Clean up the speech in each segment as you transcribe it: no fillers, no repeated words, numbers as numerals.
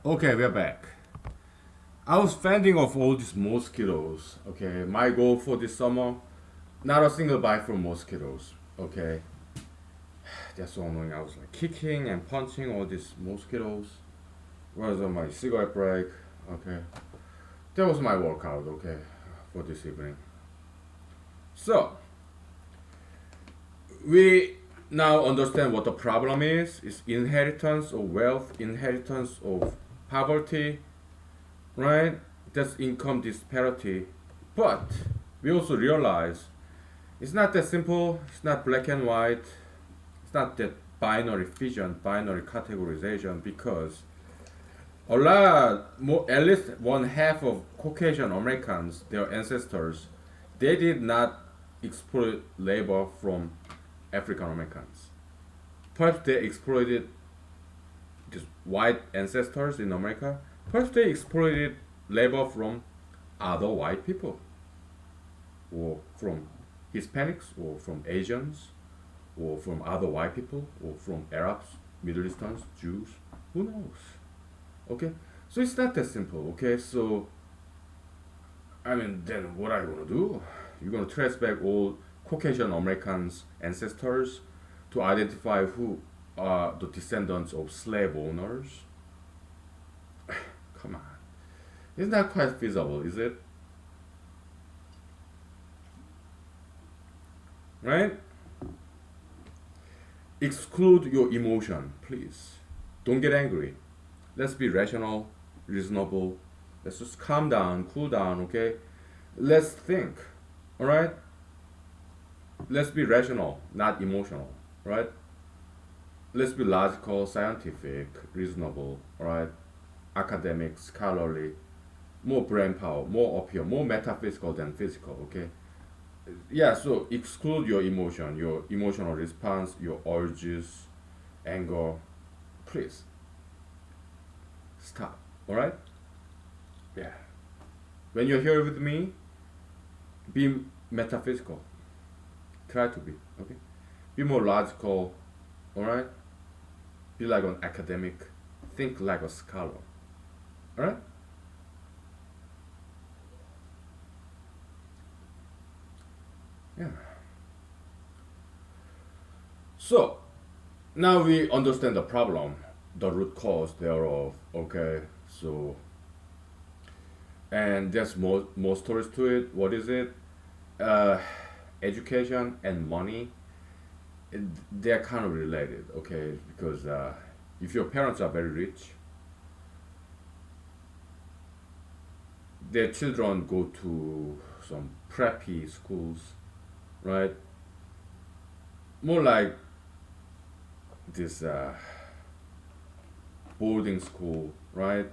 Okay, we're back. I was fending off all these mosquitoes. Okay, my goal for this summer, not a single bite from mosquitoes. Okay, that's so annoying. I was like kicking and punching all these mosquitoes. Was on my cigarette break. Okay, that was my workout. Okay, for this evening. So we now understand what the problem is. It's inheritance of wealth, inheritance of poverty, right? That's income disparity. But we also realize it's not that simple, it's not black and white, it's not that binary fission, binary categorization, because a lot, more, at least one half of Caucasian Americans, their ancestors, they did not exploit labor from African Americans. Perhaps they exploited just white ancestors in America. Perhaps they exploited labor from other white people, or from Hispanics, or from Asians, or from other white people, or from Arabs, Middle Easterns, Jews. Who knows? Okay, so it's not that simple. Okay, so I mean, then what are you gonna do? You're gonna trace back all Caucasian Americans' ancestors to identify who are the descendants of slave owners. Come on, it's not quite feasible, is it? Right? Exclude your emotion, please. Don't get angry. Let's be rational, reasonable. Let's just calm down, cool down, okay? Let's think, all right? Let's be rational, not emotional, right? Let's be logical, scientific, reasonable, all right? Academic, scholarly, more brain power, more up here, more metaphysical than physical, okay? Yeah, so exclude your emotional response, your urges, anger. Please stop, all right? Yeah. When you're here with me, be metaphysical. Try to be, okay? Be more logical, all right? Be like an academic. Think like a scholar, all right? Yeah. So now we understand the problem, the root cause thereof, okay? So, and there's more stories to it. What is it? Uh, Education and money, it, they're kind of related, okay? Because if your parents are very rich, their children go to some preppy schools, right? More like this boarding school, right?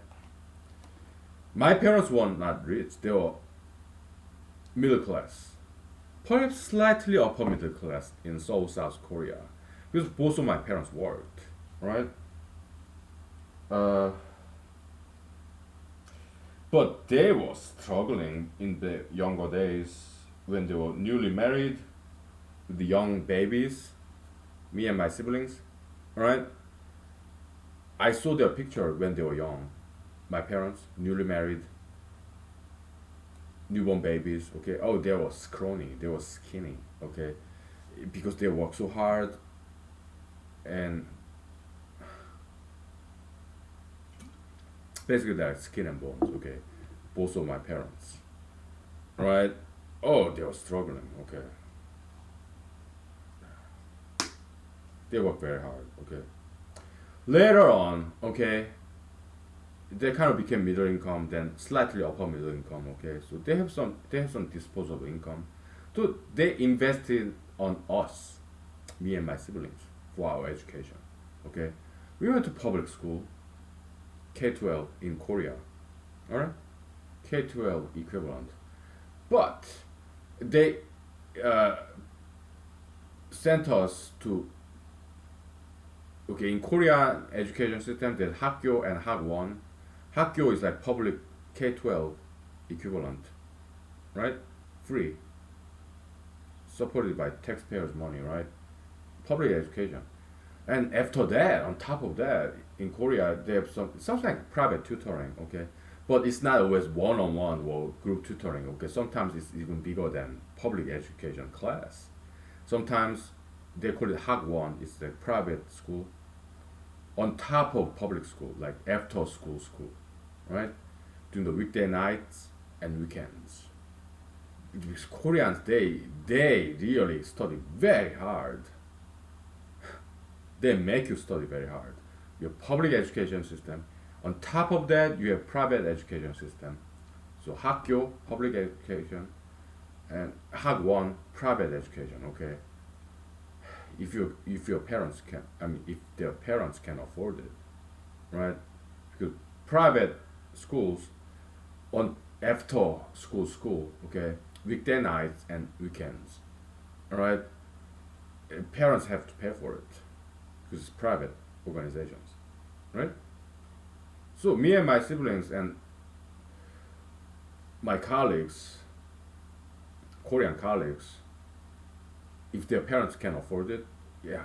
My parents were not rich; they were middle class, perhaps slightly upper middle class in Seoul, South Korea, because both of my parents worked, right? Uh, but they were struggling in the younger days when they were newly married with the young babies, me and my siblings, right? I saw their picture when they were young. My parents, newly married, newborn babies, okay? Oh, they were scrawny, they were skinny, okay? Because they work so hard and basically they're skin and bones, okay? Both of my parents, right? Oh, they were struggling, okay? They work very hard, okay? Later on, okay, they kind of became middle income, then slightly upper middle income. Okay, so they have some disposable income, so they invested on us, me and my siblings, for our education. Okay, we went to public school, K-12 in Korea. All right, K-12 equivalent, but they uh, sent us to, okay, in Korean education system there's 학교 and 학원. 학교 is like public K-12 equivalent, right? Free, supported by taxpayers' money, right? Public education. And after that, on top of that, in Korea, they have something like private tutoring, okay? But it's not always one-on-one or group tutoring, okay? Sometimes it's even bigger than public education class. Sometimes they call it Hagwon, it's the private school, on top of public school, like after school, right? During the weekday nights and weekends. Because Koreans, they really study very hard. They make you study very hard. Your public education system. On top of that, you have private education system. So 학교, public education, and 학원, private education. Okay. If your parents can, I mean, if their parents can afford it, right? Because private schools on after school, okay, weekday nights and weekends, all right. Parents have to pay for it because it's private organizations, right? So me and my siblings and my colleagues, Korean colleagues, if their parents can afford it, yeah,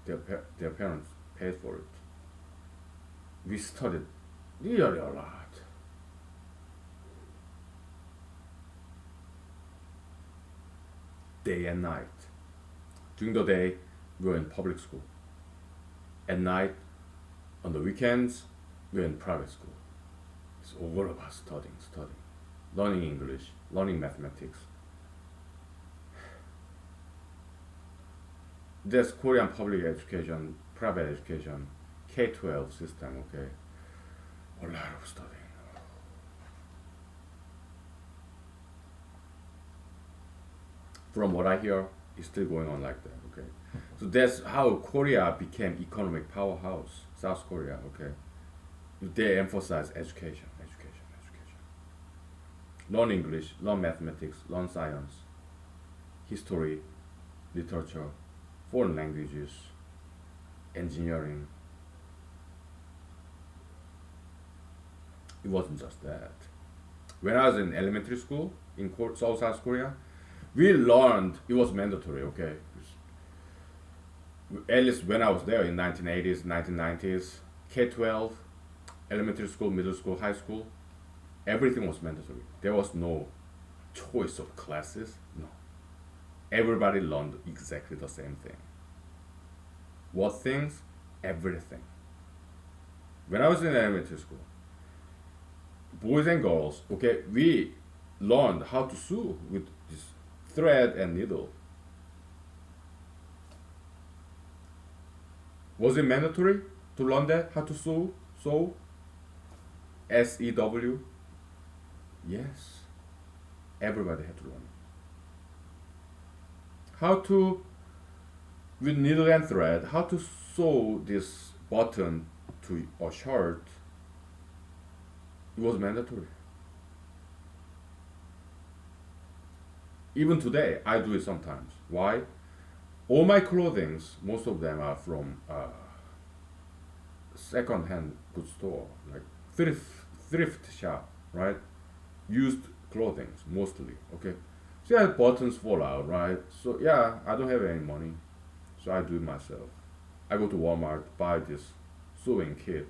their parents paid for it. We studied really a lot. Day and night. During the day, we were in public school. At night, on the weekends, we were in private school. It's all about studying, learning English, learning mathematics. There's Korean public education, private education, K-12 system, okay? A lot of studying. From what I hear, it's still going on like that, okay? So that's how Korea became economic powerhouse, South Korea, okay? They emphasize education. Learn English, learn mathematics, learn science, history, literature, foreign languages, engineering. It wasn't just that. When I was in elementary school in South Korea, we learned, it was mandatory, okay? At least when I was there in 1980s, 1990s, K-12, elementary school, middle school, high school, everything was mandatory. There was no choice of classes, no. Everybody learned exactly the same thing. What things? Everything. When I was in elementary school, boys and girls, okay, we learned how to sew with this thread and needle. Was it mandatory to learn that? How to sew? Sew? SEW? Yes. Everybody had to learn. How to, with needle and thread, how to sew this button to a shirt. It was mandatory. Even today, I do it sometimes. Why? All my clothing, most of them are from second-hand goods store, like thrift shop, right? Used clothing mostly. Okay, so yeah, buttons fall out, right? So yeah, I don't have any money, so I do it myself. I go to Walmart, buy this sewing kit.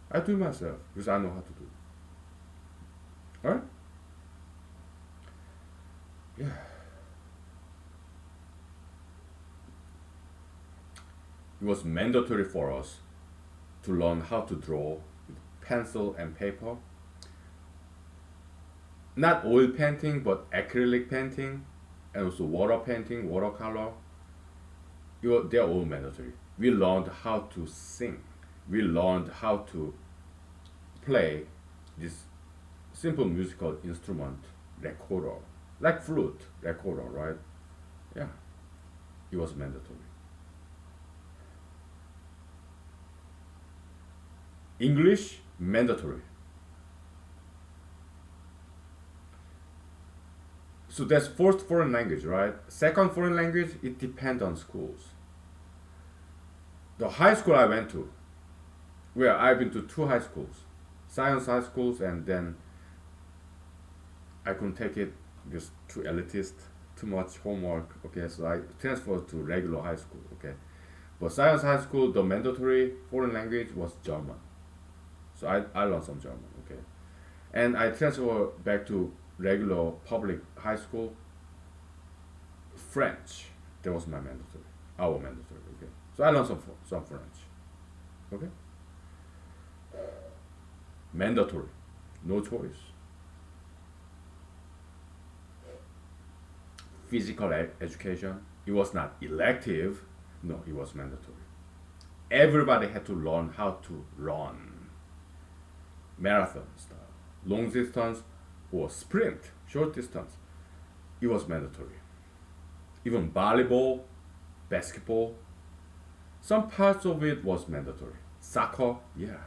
I do it myself because I know how to do it. All right? Yeah. It was mandatory for us to learn how to draw with pencil and paper. Not oil painting, but acrylic painting, and also water painting, watercolor. They're all mandatory. We learned how to sing. We learned how to play this simple musical instrument, recorder, like flute, recorder, right? Yeah, it was mandatory. English, mandatory. So that's first foreign language, right? Second foreign language, it depends on schools. The high school I went to, where I've been to two high schools, science high schools, and then I couldn't take it because too elitist, too much homework. Okay, so I transferred to regular high school. Okay, But science high school, the mandatory foreign language was German. So I learned some German, okay. And I transferred back to regular public high school, French. That was my mandatory, our mandatory, okay. So I learned some French, okay. Mandatory, no choice. Physical education, it was not elective, no, it was mandatory. Everybody had to learn how to run, marathon style, long distance or sprint, short distance. It was mandatory. Even volleyball, basketball, some parts of it was mandatory. Soccer, yeah,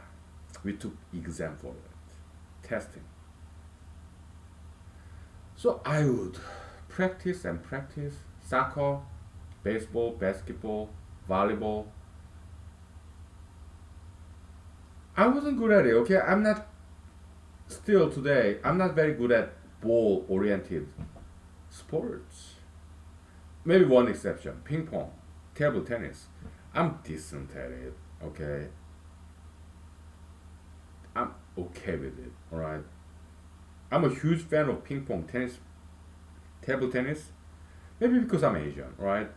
we took exam for it, testing. So I would practice and practice soccer, baseball, basketball, volleyball. I wasn't good at it, okay? I'm not, still today, I'm not very good at ball oriented sports. Maybe one exception, ping pong, table tennis. I'm decent at it, okay? I'm okay with it, alright? I'm a huge fan of ping pong, tennis, table tennis. Maybe because I'm Asian, right?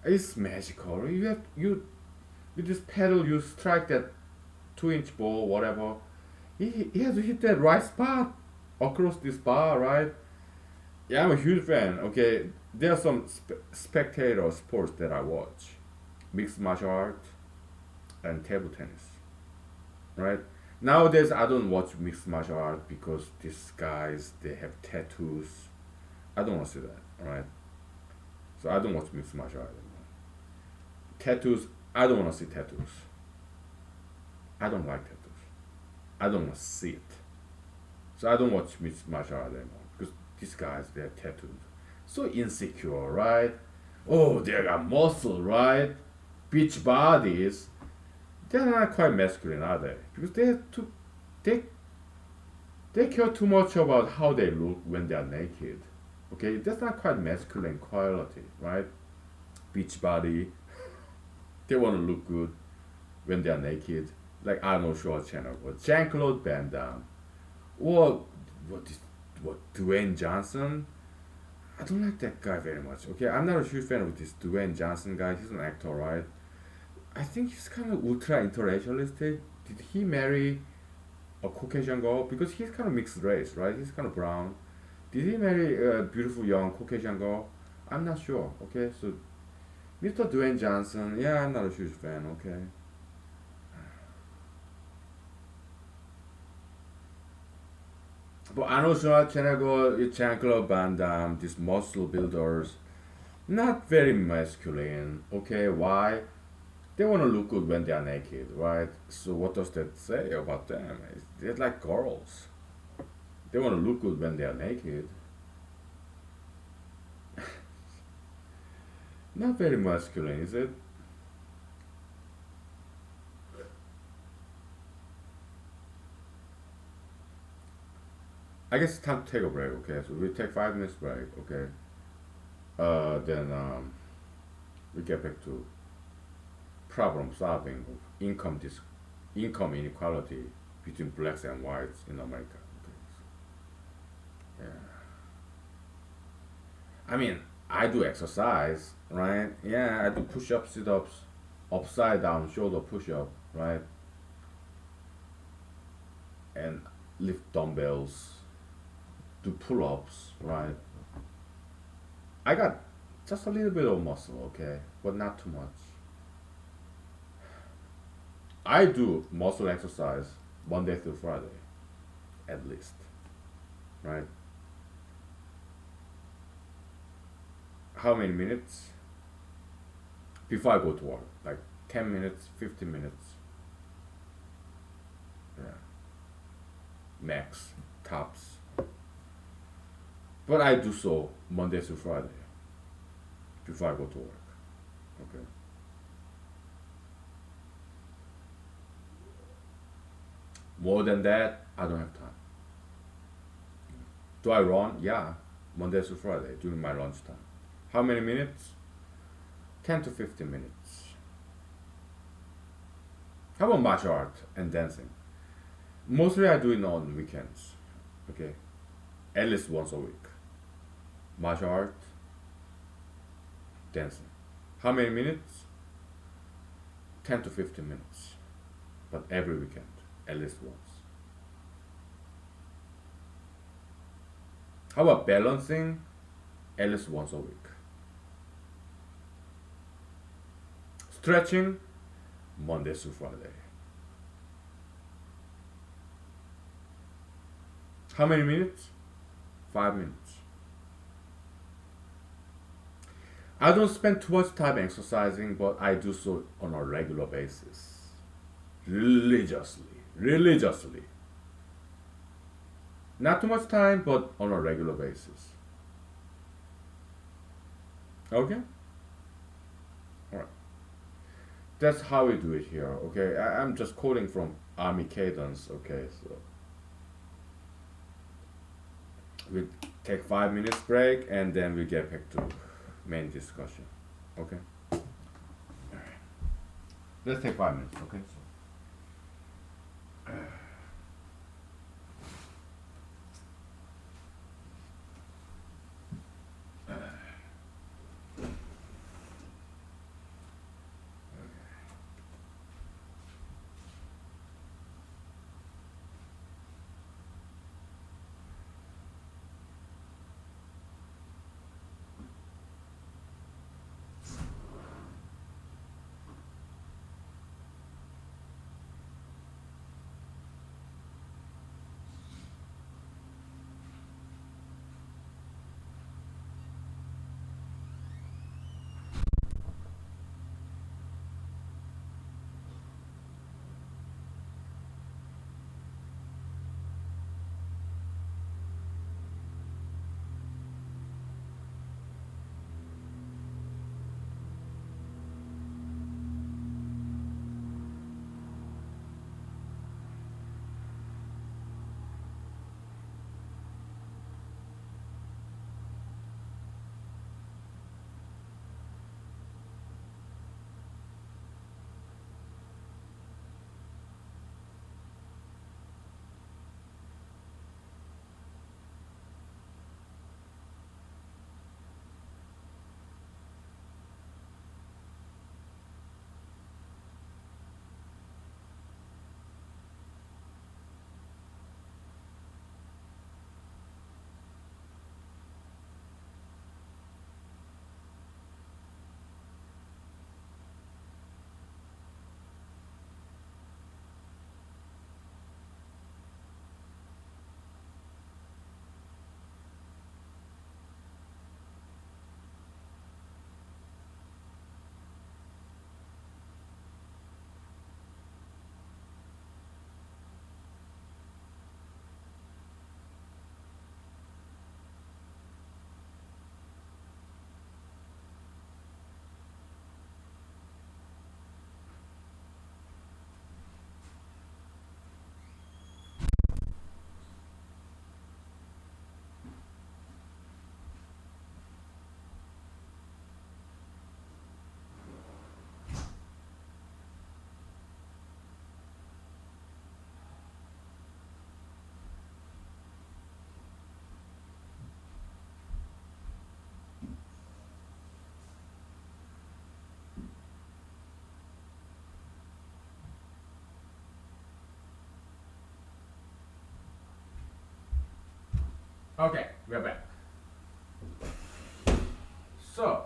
It's magical. You just pedal, you strike that 2-inch ball, whatever. He has to hit that right spot across this bar, right? Yeah, I'm a huge fan. Okay, there are some spectator sports that I watch, mixed martial art and table tennis, right? Nowadays, I don't watch mixed martial art because these guys they have tattoos. I don't want to see that, right? So I don't watch mixed martial art anymore. Tattoos, I don't want to see tattoos. I don't like tattoos. I don't want to see it. So I don't watch mixed martial art anymore because these guys they're tattooed. So insecure, right? Oh, they got muscle, right? Beach bodies. They're not quite masculine, are they? Because they they care too much about how they look when they are naked. Okay, that's not quite masculine quality, right? Beach body. They want to look good when they are naked, like Arnold Schwarzenegger or Jean-Claude Van Damme, or what Dwayne Johnson. I don't like that guy very much. Okay, I'm not a huge fan of this Dwayne Johnson guy. He's an actor, right? I think he's kind of ultra interracialistic. Did he marry a Caucasian girl? Because he's kind of mixed race, right? He's kind of brown. Did he marry a beautiful young Caucasian girl? I'm not sure. Okay, so Mr. Dwayne Johnson, yeah, I'm not a huge fan. Okay. But Arnold Schwarzenegger, Jean-Claude Van Damme, these muscle builders, not very masculine. Okay, why? They want to look good when they are naked, right? So what does that say about them? They're like girls. They want to look good when they are naked. Not very masculine, is it? I guess it's time to take a break, okay? So we take 5 minutes break, okay? Then we get back to problem solving of income inequality between blacks and whites in America. Okay. Yeah. I mean, I do exercise, right? Yeah, I do push-ups, sit-ups, upside down shoulder push-up, right? And lift dumbbells, do pull-ups, right? I got just a little bit of muscle, okay, but not too much. I do muscle exercise Monday through Friday, at least, right? How many minutes? Before I go to work, like 10 minutes, 15 minutes, yeah, max, tops. But I do so Monday through Friday, before I go to work, okay? More than that, I don't have time. Do I run? Yeah, Monday through Friday during my lunchtime. How many minutes? 10 to 15 minutes. How about martial art and dancing? Mostly I do it on weekends. Okay, at least once a week. Martial art, dancing. How many minutes? 10 to 15 minutes. But every weekend, at least once. How about balancing? At least once a week. Stretching, Monday to Friday. How many minutes? 5 minutes. I don't spend too much time exercising, but I do so on a regular basis. Religiously. Religiously. Not too much time, but on a regular basis. Okay? Alright. That's how we do it here, okay? I'm just quoting from Army Cadence, okay? So we take 5 minutes break and then we get back to main discussion. Okay? Alright. Let's take 5 minutes, okay? Okay, we're back. So,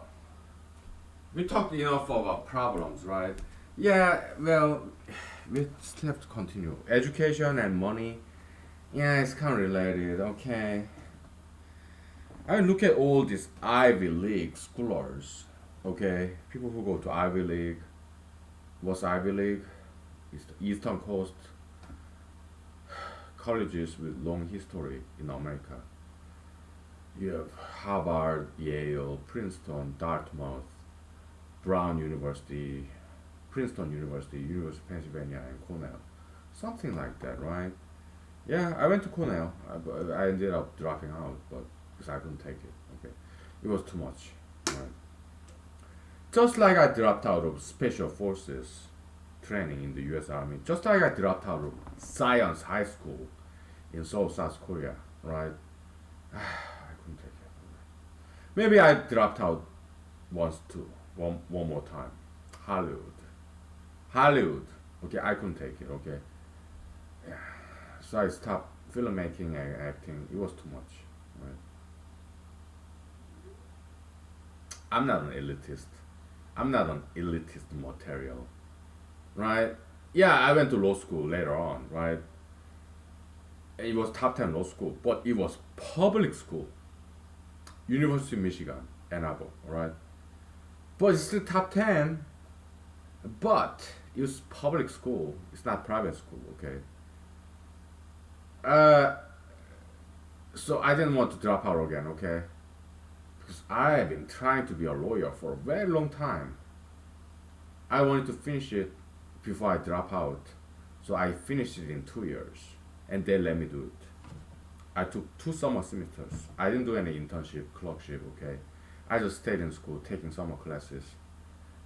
we talked enough about problems, right? Yeah, well, we still have to continue. Education and money, yeah, it's kind of related, okay? I mean, look at all these Ivy League scholars, okay? People who go to Ivy League. What's Ivy League? It's the Eastern Coast colleges with long history in America. You have Harvard, Yale, Princeton, Dartmouth, Brown University, Princeton University, University of Pennsylvania, and Cornell. Something like that, right? Yeah, I went to Cornell. I ended up dropping out, but because I couldn't take it. Okay, it was too much. Right? Just like I dropped out of special forces. training in the U.S. Army. Just like I dropped out of science high school in Seoul, South Korea, right? I couldn't take it. Maybe I dropped out once too, one more time. Hollywood, Hollywood. Okay, I couldn't take it. Okay, yeah. So I stopped filmmaking and acting. It was too much. Right? I'm not an elitist. I'm not an elitist material, right? Yeah, I went to law school later on, right? It was top 10 law school, but it was public school. University of Michigan, Ann Arbor, right? But it's still top 10, but it was public school. It's not private school, okay? Uh, so I didn't want to drop out again, okay? Because I've been trying to be a lawyer for a very long time. I wanted to finish it before I drop out. So I finished it in 2 years, and they let me do it. I took 2 summer semesters. I didn't do any internship, clerkship, okay? I just stayed in school taking summer classes,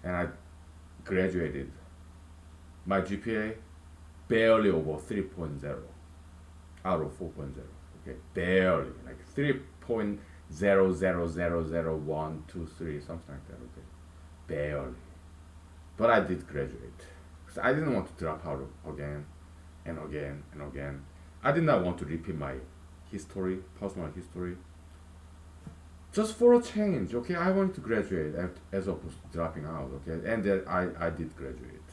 and I graduated. My GPA barely over 3.0 out of 4.0, okay? Barely, like 3.0000123, something like that, okay? Barely. But I did graduate. So I didn't want to drop out again and again and again. I did not want to repeat my history, personal history. Just for a change, okay? I wanted to graduate as opposed to dropping out, okay? And then I did graduate.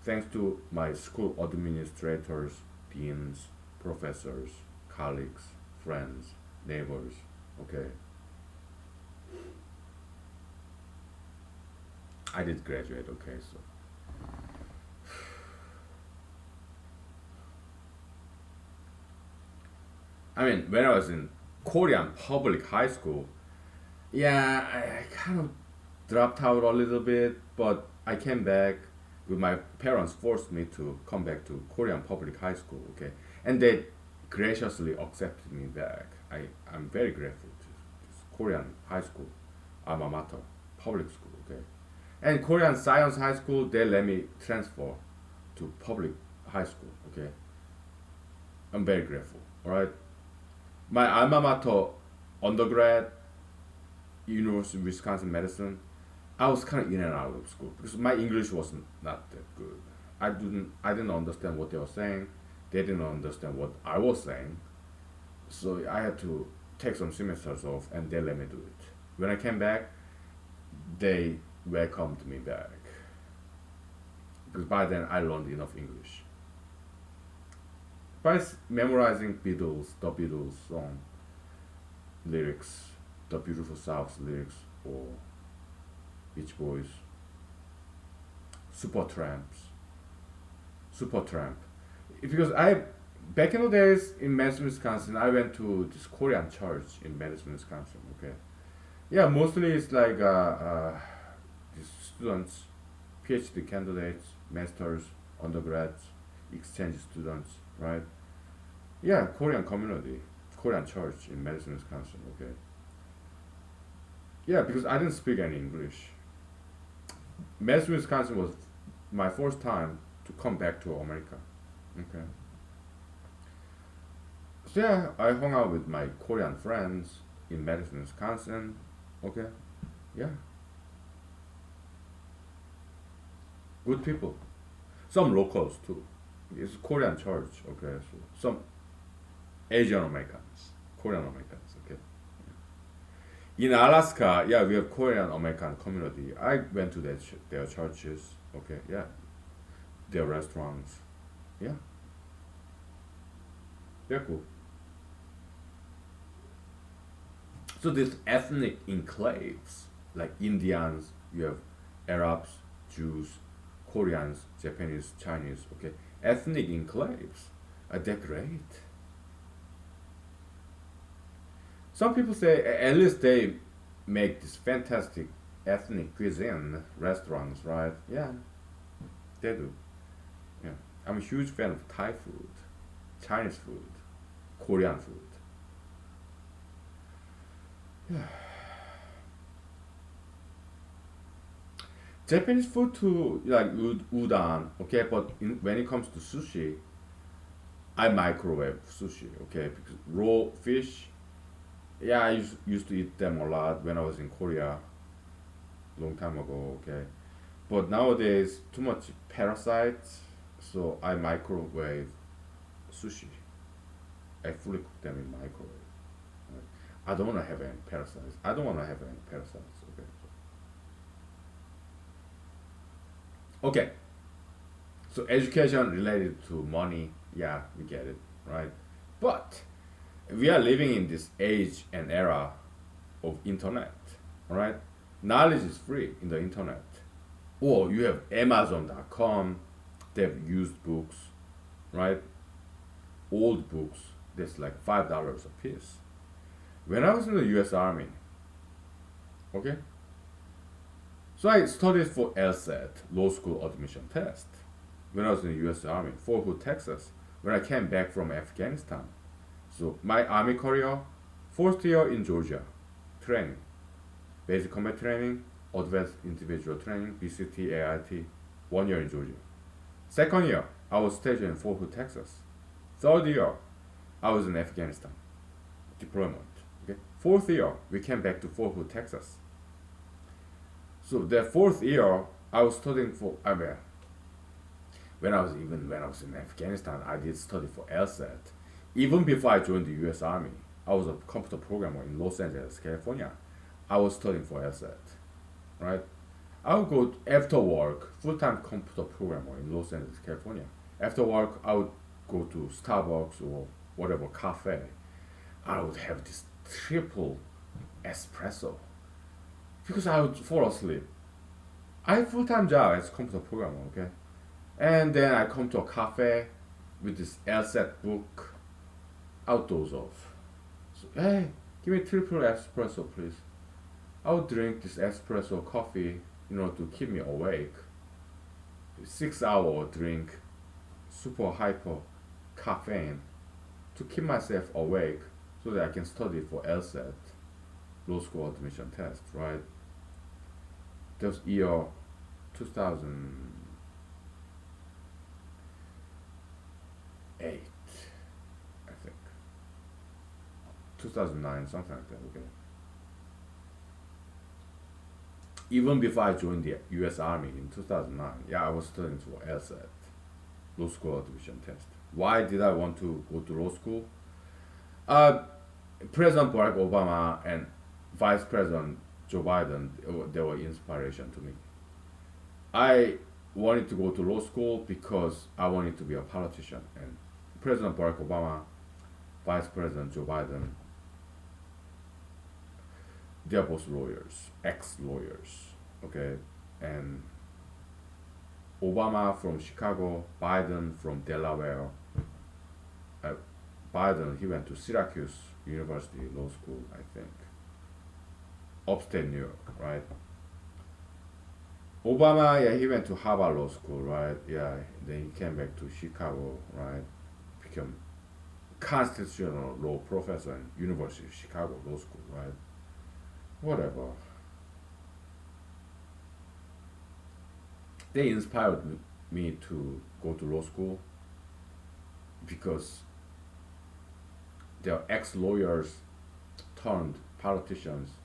Thanks to my school administrators, deans, professors, colleagues, friends, neighbors, okay? I did graduate, okay? So I mean, when I was in Korean public high school, yeah, I kind of dropped out a little bit, but I came back. With my parents forced me to come back to Korean public high school, okay, and they graciously accepted me back. I'm very grateful to this Korean high school, alma mater, public school, okay, and Korean science high school. They let me transfer to public high school, okay. I'm very grateful. All right. My alma mater, undergrad, University of Wisconsin Medicine, I was kind of in and out of school because my English wasn't not that good. I didn't understand what they were saying. They didn't understand what I was saying. So I had to take some semesters off, and they let me do it. When I came back, they welcomed me back because by then I learned enough English. By memorizing the Beatles song lyrics, the Beautiful South lyrics, or Beach Boys, Supertramps, Supertramp. Because back in the days in Madison, Wisconsin, I went to this Korean church in Madison, Wisconsin. Okay, yeah, mostly it's like these students, PhD candidates, masters, undergrads, exchange students, right? Yeah, Korean community, Korean church in Madison, Wisconsin. Okay. Yeah, because I didn't speak any English. Madison, Wisconsin was my first time to come back to America. Okay. So yeah, I hung out with my Korean friends in Madison, Wisconsin. Okay. Yeah. Good people. Some locals too. It's a Korean church. Okay. So some Asian Americans, Korean Americans. Okay. In Alaska, yeah, we have Korean American community. I went to their churches. Okay. Yeah. Their restaurants. Yeah. They're cool. So these ethnic enclaves, like Indians, you have Arabs, Jews, Koreans, Japanese, Chinese, okay, ethnic enclaves, they're great. Some people say at least they make this fantastic ethnic cuisine restaurants, right? Yeah, they do. Yeah, I'm a huge fan of Thai food, Chinese food, Korean food. Japanese food too, like udon, okay. But when it comes to sushi, I microwave sushi, okay, because raw fish, yeah, I used to eat them a lot when I was in Korea, long time ago, okay. But nowadays, too much parasites, so I microwave sushi. I fully cook them in microwave. Right? I don't want to have any parasites. I don't want to have any parasites. Okay. Okay. So education related to money, yeah, we get it, right? But we are living in this age and era of internet, right? Knowledge is free in the internet. Or you have Amazon.com, they have used books, right? Old books, that's like $5 a piece. When I was in the US Army, okay, so I studied for LSAT, Law School Admission Test, when I was in the US Army, Fort Hood, Texas, when I came back from Afghanistan. So my Army career, first year in Georgia, training, basic combat training, advanced individual training, BCT, AIT, 1 year in Georgia. Second year, I was stationed in Fort Hood, Texas. Third year, I was in Afghanistan, deployment. Okay. Fourth year, we came back to Fort Hood, Texas. So the fourth year, I was studying for. I mean, when I was in Afghanistan, I did study for LSAT. Even before I joined the U.S. Army, I was a computer programmer in Los Angeles, California. I was studying for LSAT, right? I would go after work, full-time computer programmer in Los Angeles, California. After work, I would go to Starbucks or whatever cafe. I would have this triple espresso because I would fall asleep. I have full-time job as a computer programmer, okay? And then I come to a cafe with this LSAT book, outdoors off. So, hey, give me triple espresso, please. I would drink this espresso coffee, to keep me awake. 6 hour drink, super hyper caffeine to keep myself awake so that I can study for LSAT, law school admission test, right? That was year 2008, I think. 2009, something like that, okay? Even before I joined the US Army in 2009, yeah, I was studying for LSAT, law school admission test. Why did I want to go to law school? Uh, President Barack Obama and Vice President Joe Biden, they were inspiration to me. I wanted to go to law school because I wanted to be a politician. And President Barack Obama, Vice President Joe Biden, they're both lawyers, ex-lawyers, okay? And Obama from Chicago, Biden from Delaware. Uh, Biden, he went to Syracuse University Law School, I think. Upstate New York, right? Obama, yeah, he went to Harvard Law School, right? Yeah, then he came back to Chicago, right? Became constitutional law professor in University of Chicago Law School, right? Whatever. They inspired me to go to law school because they're ex-lawyers turned politicians.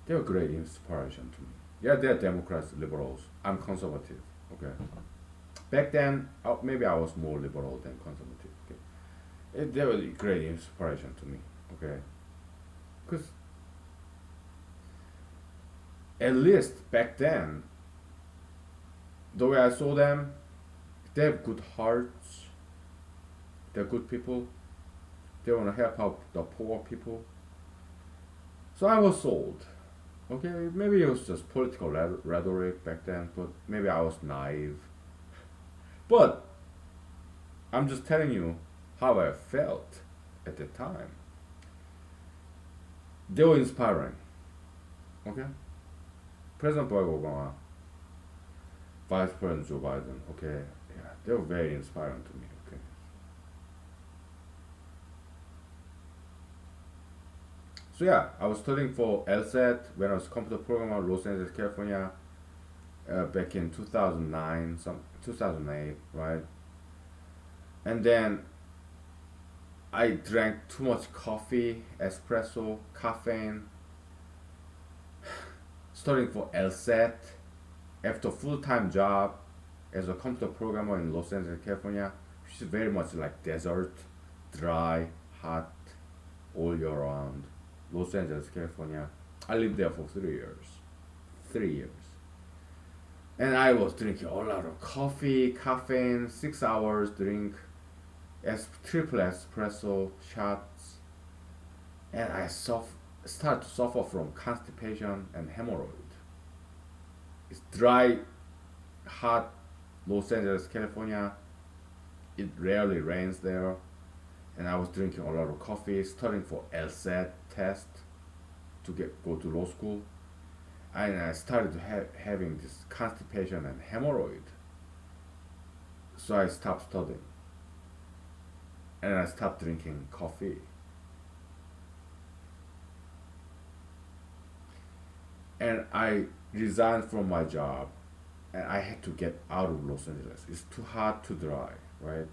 They were great inspiration to me. Yeah, they're Democrats, liberals. I'm conservative. Okay. Back then, maybe I was more liberal than conservative. Okay. They were great inspiration to me. Okay. Because at least back then, the way I saw them, they have good hearts. They're good people. They want to help out the poor people. So I was sold. Okay, maybe it was just political rhetoric back then, but maybe I was naive. But I'm just telling you how I felt at the time. They were inspiring. Okay? President Barack Obama, Vice President Joe Biden, okay? Yeah, they were very inspiring to me, okay? So yeah, I was studying for LSAT when I was computer programmer in Los Angeles, California. back in 2009, 2008, right? And then I drank too much coffee, espresso, caffeine, studying for LSAT after full-time job as a computer programmer in Los Angeles, California, which is very much like desert, dry, hot, all year round. Los Angeles, California. I lived there for 3 years. 3 years. And I was drinking a lot of coffee, caffeine, 6 hours drink, triple espresso shots, and I start to suffer from constipation and hemorrhoid. It's dry, hot Los Angeles, California. It rarely rains there, and I was drinking a lot of coffee, studying for LSAT test to go to law school, and I started to having this constipation and hemorrhoid. So I stopped studying, and I stopped drinking coffee. And I resigned from my job, and I had to get out of Los Angeles. It's too hot, too dry, right?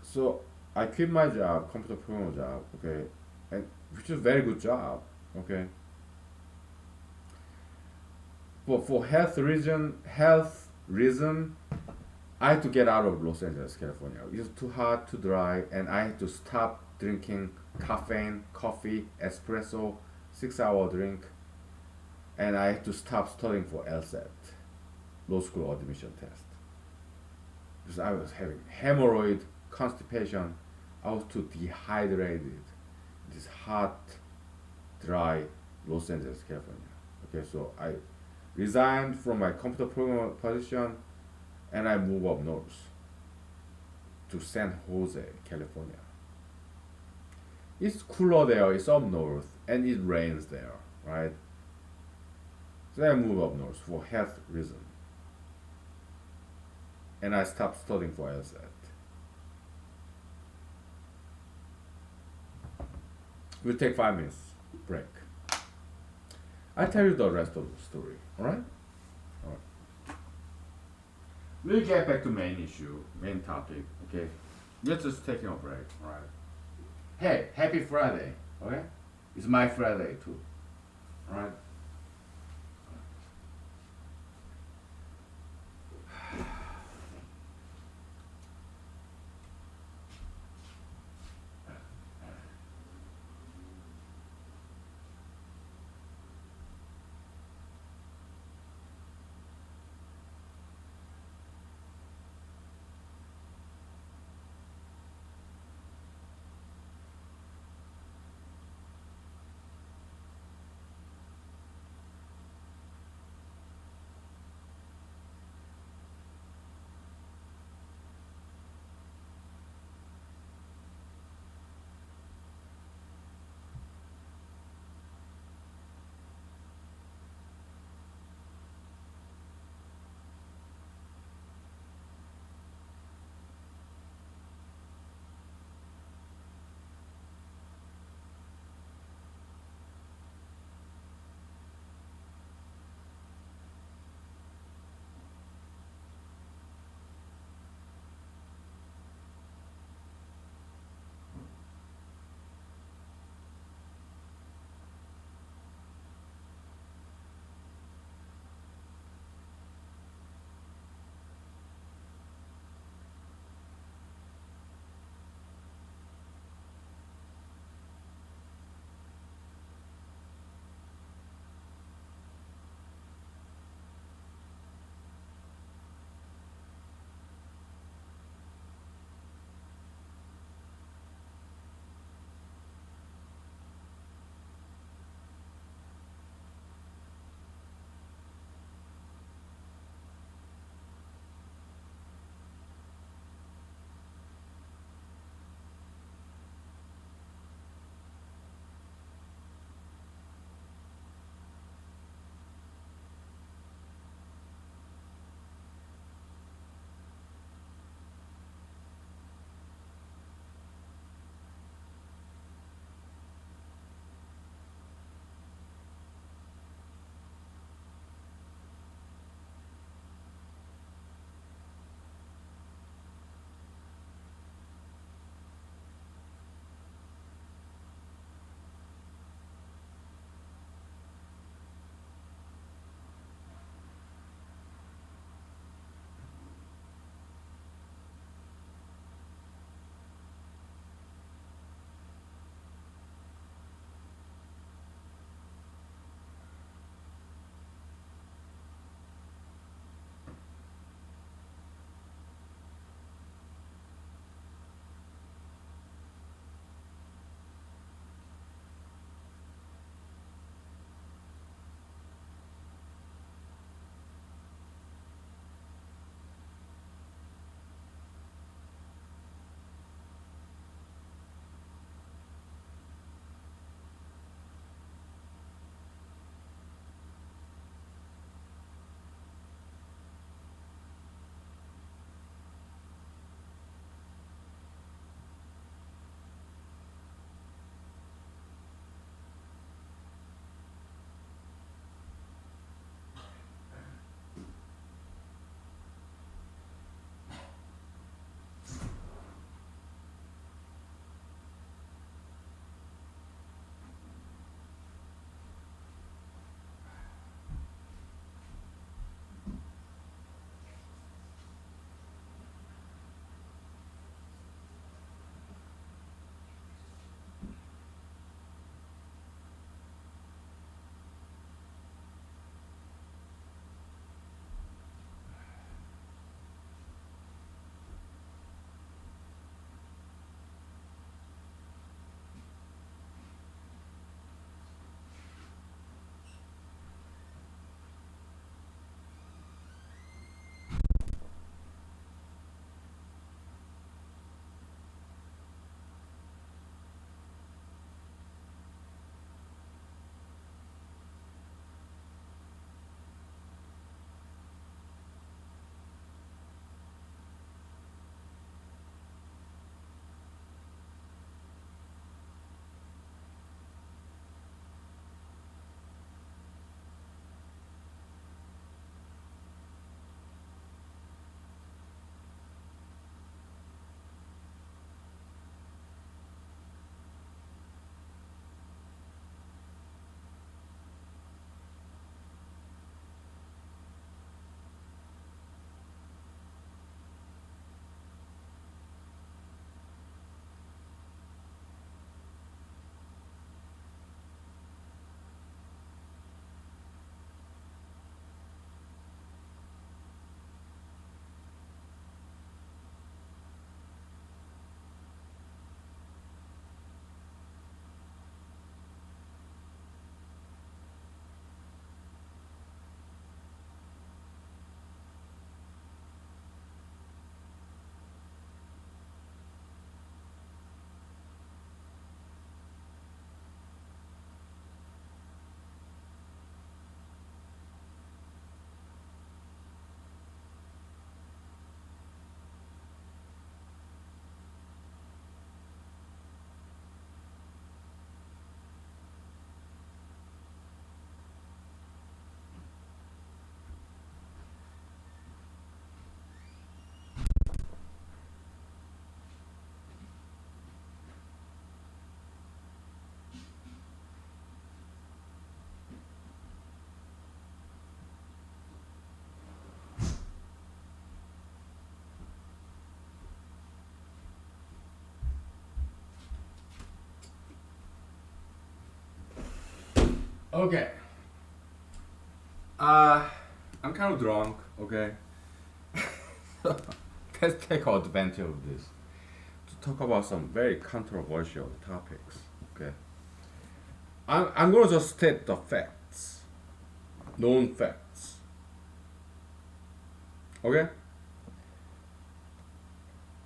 So I quit my job, computer programmer job, okay, and which is a very good job, okay. But for health reason, I had to get out of Los Angeles, California. It was too hot, too dry, and I had to stop drinking caffeine, coffee, espresso, 6 hour drink, and I had to stop studying for LSAT, law school admission test, because I was having hemorrhoid, constipation. I was too dehydrated. This hot, dry Los Angeles, California. Okay, so I resigned from my computer programmer position, and I moved up north to San Jose, California. It's cooler there, it's up north, and it rains there, right? So I moved up north for health reason. And I stopped studying for LSAT. We'll take 5 minutes break. I'll tell you the rest of the story, alright? Alright. We'll get back to main issue, main topic, okay? Let's just take a break, alright? Hey, happy Friday, okay? It's my Friday too, alright? Okay. Uh, I'm kind of drunk. Okay. Let's take advantage of this to talk about some very controversial topics. Okay. I'm gonna just state the facts, known facts. Okay.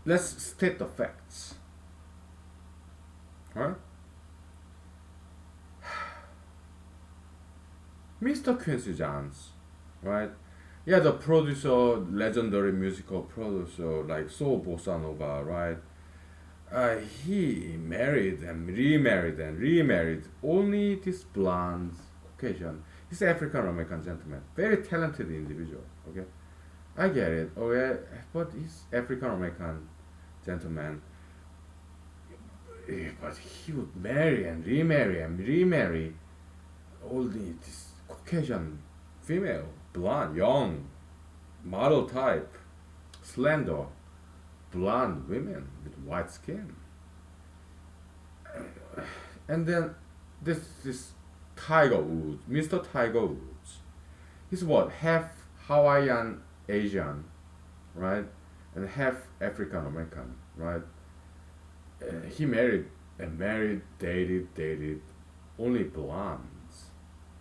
Let's state the facts. Huh? Mr. Quincy Jones, right? Yeah, the producer, legendary musical producer, like Soul Bossa Nova, right? He married and remarried only this blonde Caucasian. He's African American gentleman, very talented individual. Okay, I get it. Okay, but he's African American gentleman. But he would marry and remarry only this Caucasian female, blonde, young, model type, slender, blonde women with white skin. And then this Tiger Woods, Mr. Tiger Woods, he's what, half Hawaiian Asian, right, and half African American, right. He dated only blondes,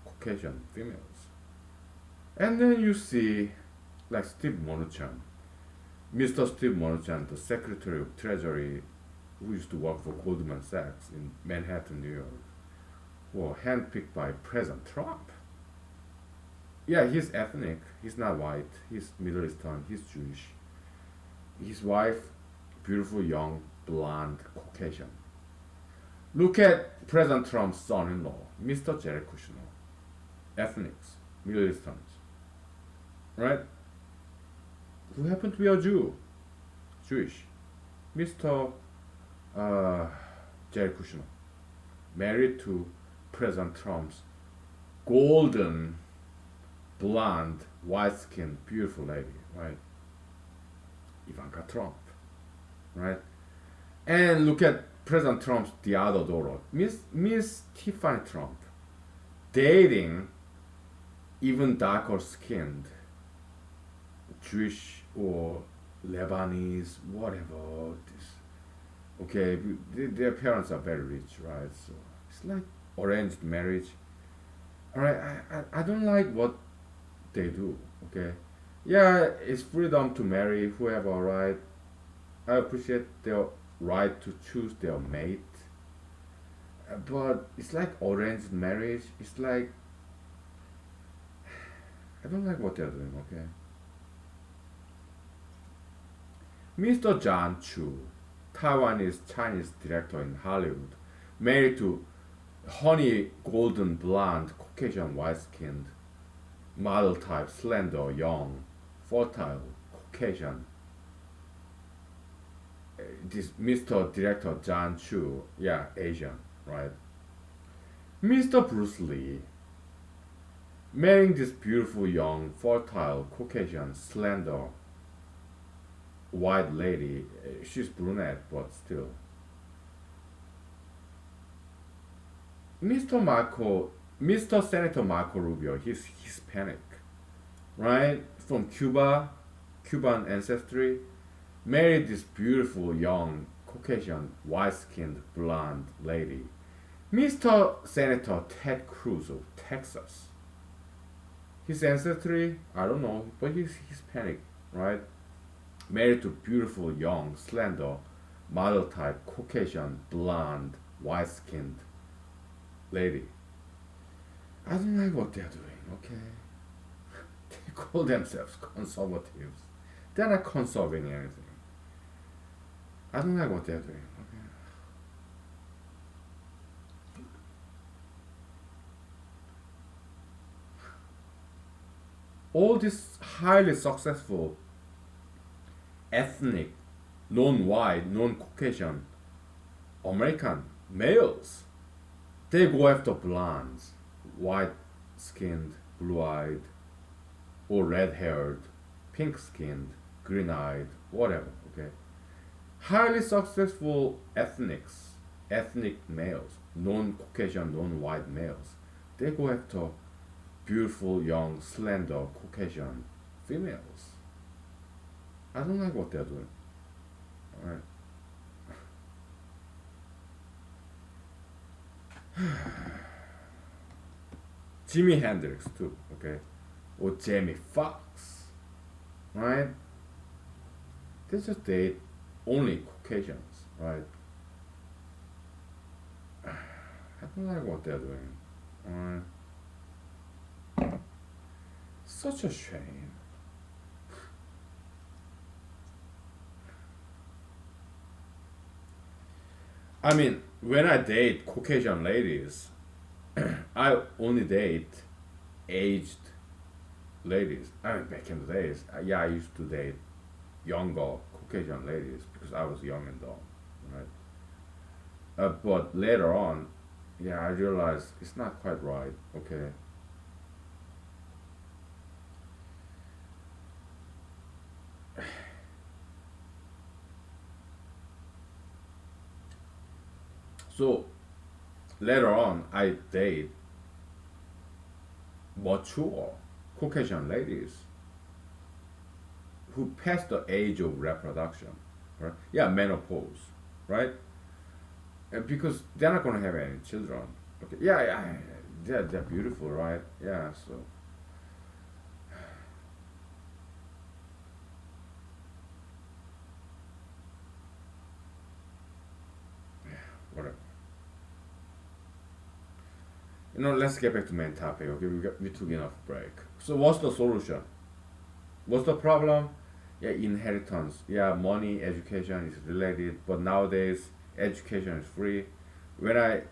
Caucasian females. And then you see like Steve Mnuchin, Mr. Steve Mnuchin, the Secretary of Treasury who used to work for Goldman Sachs in Manhattan, New York, were handpicked by President Trump. Yeah, he's ethnic. He's not white. He's Middle Eastern. He's Jewish. His wife, beautiful, young, blonde, Caucasian. Look at President Trump's son-in-law, Mr. Jared Kushner. Ethnics, Middle Easterns. Right? Who happened to be a Jew? Jewish. Mr. Jared Kushner. Married to President Trump's golden, blonde, white-skinned, beautiful lady, right? Ivanka Trump, right? And look at President Trump's the other daughter, Miss Tiffany Trump, dating even darker skinned Jewish or Lebanese, whatever. This, okay, their parents are very rich, right? So it's like arranged marriage. All right, I don't like what they do. Okay, yeah, it's freedom to marry whoever, right? I appreciate their right to choose their mate, but it's like arranged marriage. It's like I don't like what they're doing. Okay, Mr. John Chu, Taiwanese Chinese director in Hollywood, married to honey golden blonde Caucasian white skinned model type slender young fertile Caucasian. This Mr. Director John Chu, yeah, Asian, right? Mr. Bruce Lee marrying this beautiful young fertile Caucasian slender white lady. She's brunette, but still. Mr. Senator Marco Rubio, he's Hispanic, right? From Cuba, Cuban ancestry, married this beautiful young Caucasian white-skinned blonde lady. Mr. Senator Ted Cruz of Texas. His ancestry, I don't know, but he's Hispanic, right? Married to beautiful young, slender, model type Caucasian blonde white-skinned lady. I don't like what they're doing, okay? They call themselves conservatives. They're not conserving anything. I don't like what they're doing, okay? All these highly successful ethnic, non-white, non-Caucasian American males, they go after blondes, white-skinned, blue-eyed, or red-haired, pink-skinned, green-eyed, whatever, okay? Highly successful ethnic males, non-Caucasian, non-white males, They go after beautiful, young, slender, Caucasian females. I don't like what they're doing. Alright. Jimi Hendrix too, okay? Or Jamie Foxx, right? They just date only Caucasians, right? I don't like what they're doing. Alright. Such a shame. I mean, when I date Caucasian ladies, I only date aged ladies. I mean, back in the days, yeah, I used to date younger Caucasian ladies because I was young and dumb, right? But later on, yeah, I realized it's not quite right. Okay. So later on, I date mature Caucasian ladies who passed the age of reproduction, right? Yeah, menopause, right? Because they're not gonna have any children. Okay, yeah, yeah, they're beautiful, right? Yeah, so whatever. Let's get back to main topic. Okay, we took enough break. So what's the solution? What's the problem? Yeah, inheritance. Yeah, money, education is related, but nowadays education is free. When I okay,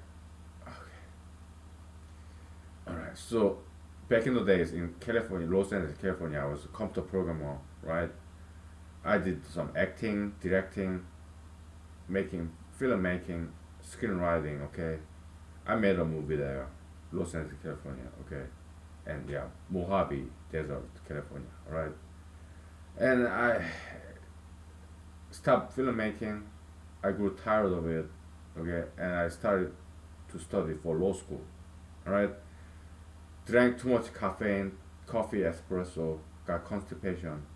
all right. So back in the days in California, Los Angeles, California, I was a computer programmer, right? I did some acting, directing, making filmmaking, screenwriting. Okay, I made a movie there, Los Angeles, California. Okay, and yeah, Mojave Desert, California. All right, and I stopped filmmaking. I grew tired of it. Okay, and I started to study for law school. All right, drank too much caffeine, coffee, espresso, got constipation,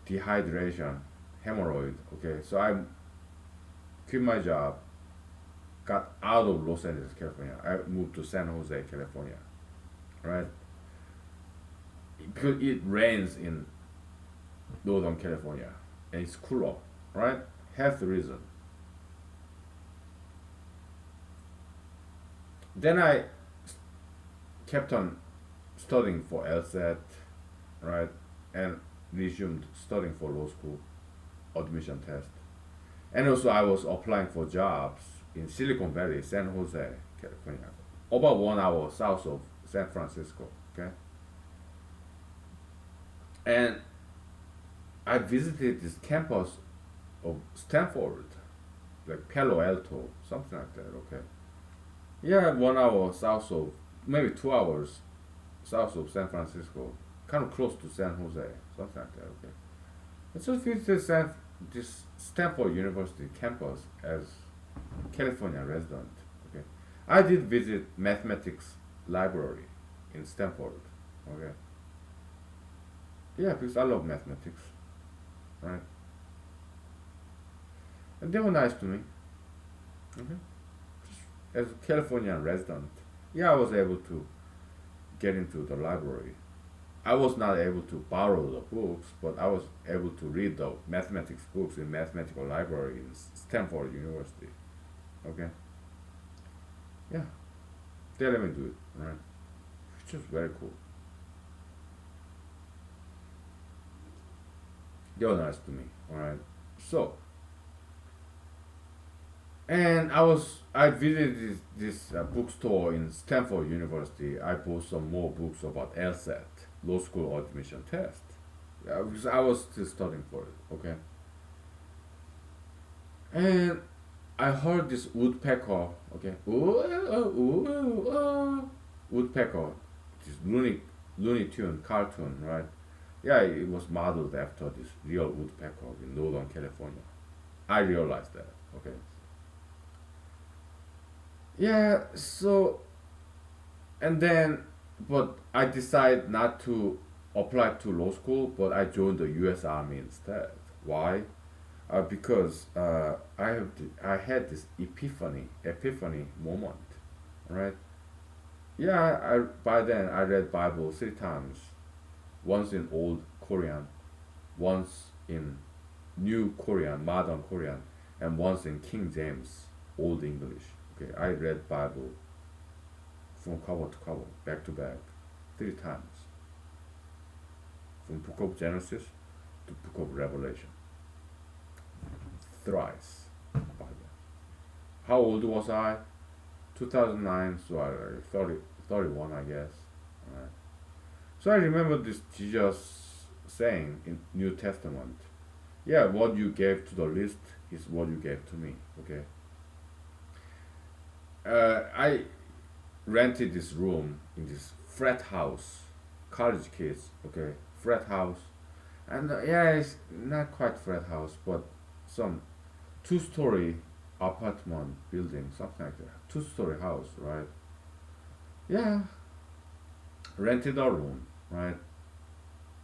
dehydration, hemorrhoid. Okay, so I quit my job, got out of Los Angeles, California. I moved to San Jose, California, right? Because it rains in Northern California and it's cooler, right? Health reason. Then I kept on studying for LSAT, right? And resumed studying for law school admission test. And also I was applying for jobs in Silicon Valley, San Jose, California, about 1 hour south of San Francisco. Okay, and I visited this campus of Stanford, like Palo Alto, something like that. Okay, yeah, 1 hour south of, maybe 2 hours south of San Francisco, kind of close to San Jose, something like that. Okay, I just visited this Stanford University campus as California resident. Okay, I did visit mathematics library in Stanford. Okay, yeah, because I love mathematics, right? And they were nice to me. Okay, as a Californian resident, yeah, I was able to get into the library. I was not able to borrow the books, but I was able to read the mathematics books in mathematical library in Stanford University. Okay, yeah, they let me do it, right? Which is very cool. They were nice to me, all right. So, and I visited this bookstore in Stanford University. I bought some more books about LSAT, law school admission test. Yeah, because I was still studying for it. Okay, and I heard this woodpecker. Okay, ooh, ooh, ooh, ooh, woodpecker, this Looney Tune cartoon, right? Yeah, it was modeled after this real woodpecker in Northern California. I realized that. Okay. Yeah, so And then, but I decided not to apply to law school, but I joined the U.S. Army instead. Why? Because I had this epiphany moment, right? Yeah, by then I read Bible 3 times, once in old Korean, once in new Korean, modern Korean, and once in King James, old English. Okay, I read Bible from cover to cover, back to back, 3 times, from Book of Genesis to Book of Revelation, thrice. By then. How old was I? 2009, so I 30, 31, I guess. Alright. So I remember this Jesus saying in New Testament, yeah, what you gave to the least is what you gave to me. Okay. I rented this room in this frat house, college kids. Okay, frat house, and yeah, it's not quite frat house, but some two-story apartment building, something like that. Two-story house, right? Yeah, rented a room, right?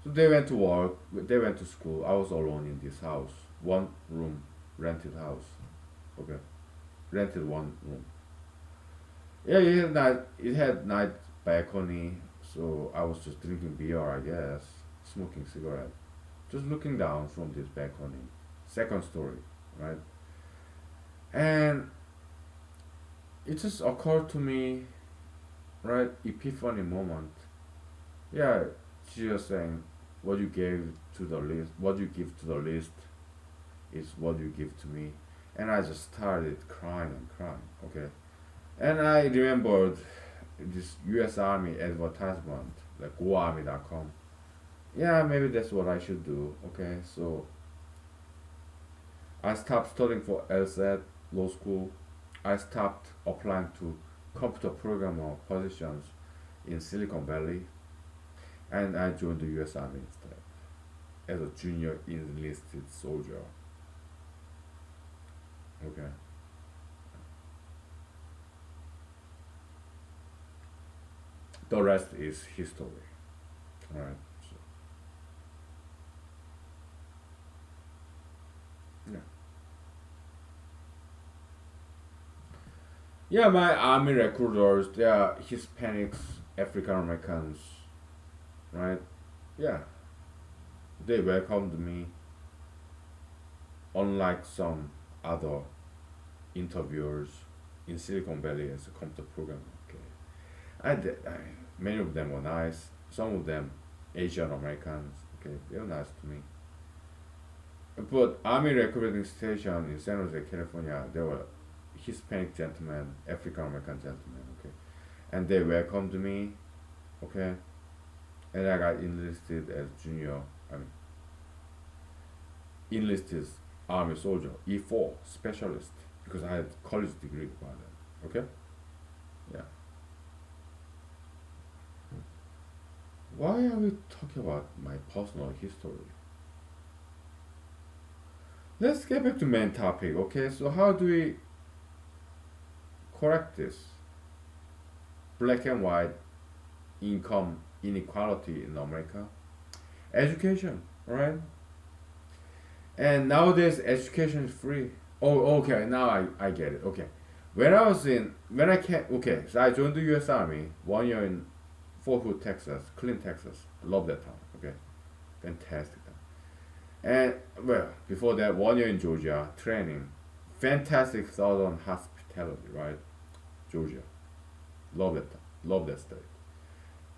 So they went to work, they went to school. I was alone in this house, one room, rented house. Okay, rented one room. Yeah, it had night balcony, so I was just drinking beer, I guess, smoking cigarette, just looking down from this balcony, second story, right? And it just occurred to me, right, epiphany moment. Yeah, she was saying, what you gave to the least, what you give to the least is what you give to me. And I just started crying and crying, okay? And I remembered this US Army advertisement, like goarmy.com. Yeah, maybe that's what I should do, okay? So I stopped studying for LSAT, law school. I stopped applying to computer programmer positions in Silicon Valley, and I joined the US Army instead as a junior enlisted soldier. Okay. The rest is history. Alright. So yeah. Yeah, my army recruiters, they are Hispanics, African Americans, right? Yeah. They welcomed me unlike some other interviewers in Silicon Valley as a computer programmer. Okay. Many of them were nice. Some of them Asian Americans. Okay, they were nice to me. But Army recruiting station in San Jose, California, there were Hispanic gentlemen, African American gentlemen. Okay, and they welcomed me. Okay, and I got enlisted as junior. I mean, enlisted Army soldier, E4 specialist, because I had college degree by then. Okay, yeah. Why are we talking about my personal history? Let's get back to main topic. Okay, so how do we correct this black and white income inequality in America? Education, right? And nowadays education is free. Oh, okay. Now I get it. Okay, when I came, okay, so I joined the U.S. Army 1 year in Fort Hood, Texas, Clean, Texas. Love that town. Okay, fantastic town. And well, before that, 1 year in Georgia training, fantastic southern hospitality, right? Georgia, love that state.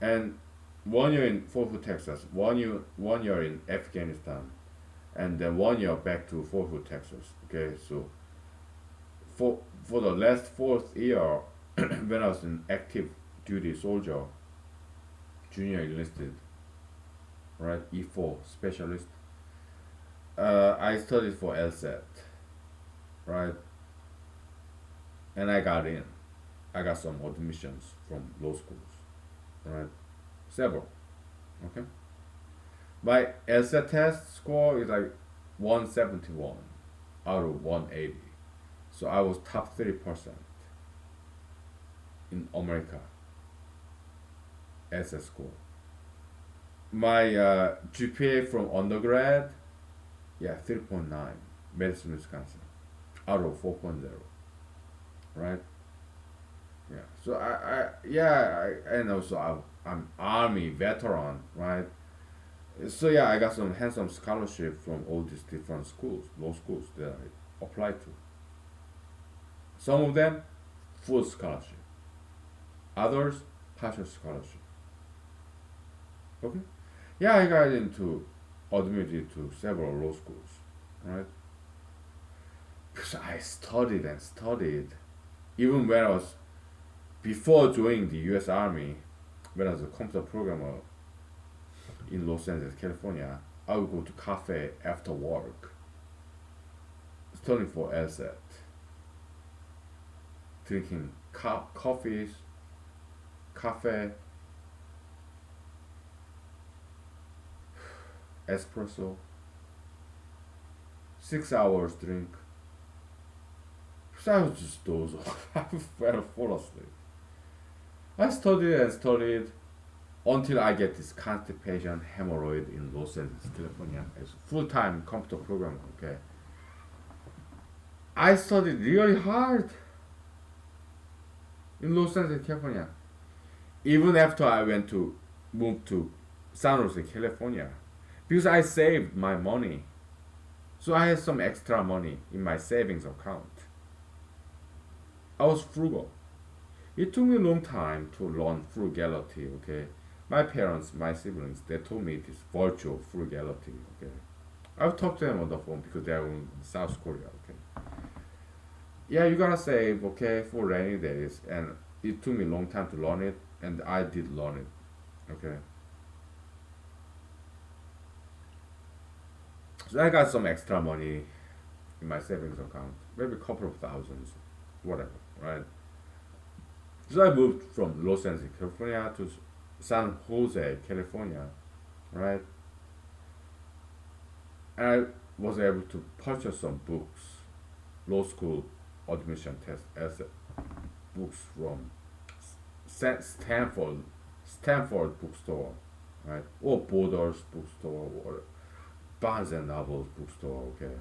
And 1 year in Fort Hood, Texas. 1 year in Afghanistan, and then 1 year back to Fort Hood, Texas. Okay, so for the last fourth year, when I was an active duty soldier, junior enlisted, right, E4 specialist, I studied for LSAT, right, and I got in. I got some admissions from law schools, right, several. Okay, my LSAT test score is like 171 out of 180, so I was top 30% in America. LSAT score. My GPA from undergrad, yeah, 3.9, Madison, Wisconsin, out of 4.0, right? Yeah. So and also I'm Army veteran, right? So yeah, I got some handsome scholarship from all these different schools, law schools that I applied to. Some of them full scholarship, others partial scholarship. Okay. Yeah, I got into admitted to several law schools, right? Because I studied and studied, even when I was before joining the U.S. Army, when I was a computer programmer in Los Angeles, California. I would go to cafe after work, studying for LSAT, drinking coffees, cafe, espresso, 6 hours drink. So I would just doze off. I would fall asleep. I studied and studied until I get this constipation hemorrhoid in Los Angeles, California as full-time computer programmer. Okay, I studied really hard in Los Angeles, California. Even after I went to move to San Jose, California, because I saved my money, so I had some extra money in my savings account. I was frugal. It took me a long time to learn frugality. Okay, my parents, my siblings, they told me this virtue of frugality. Okay, I've talked to them on the phone because they're in South Korea. Okay, yeah, you gotta save. Okay, for rainy days, and it took me a long time to learn it, and I did learn it. Okay, so I got some extra money in my savings account, maybe a couple of thousands, whatever, right? So I moved from Los Angeles, California to San Jose, California, right? And I was able to purchase some books, law school admission test as books from Stanford bookstore, right? Or Borders bookstore or Barnes and Noble bookstore, okay?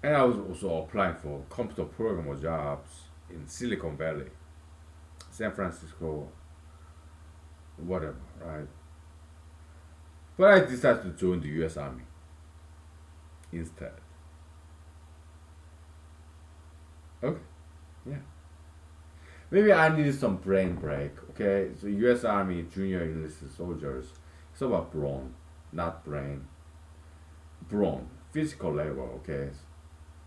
And I was also applying for computer programmer jobs in Silicon Valley, San Francisco, whatever, right? But I decided to join the US Army instead. Okay, yeah. Maybe I needed some brain break, okay? So US Army junior enlisted soldiers, it's about brawn, not brain. Brawn, physical labor, okay?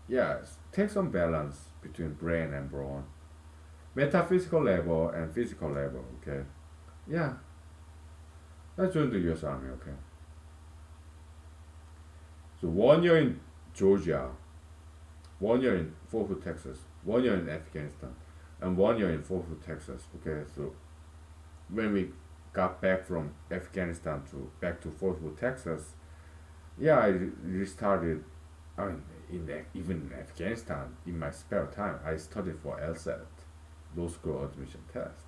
Yeah, take some balance between brain and brawn. Metaphysical labor and physical labor, okay? Yeah, I joined the US Army, okay? So 1 year in Georgia, 1 year in Fort Hood, Texas, 1 year in Afghanistan, and 1 year in Fort Hood, Texas, okay? So when we got back from Afghanistan to back to Fort Hood, Texas, yeah, I restarted. I mean, even in Afghanistan, in my spare time, I studied for LSAT, law school admission test.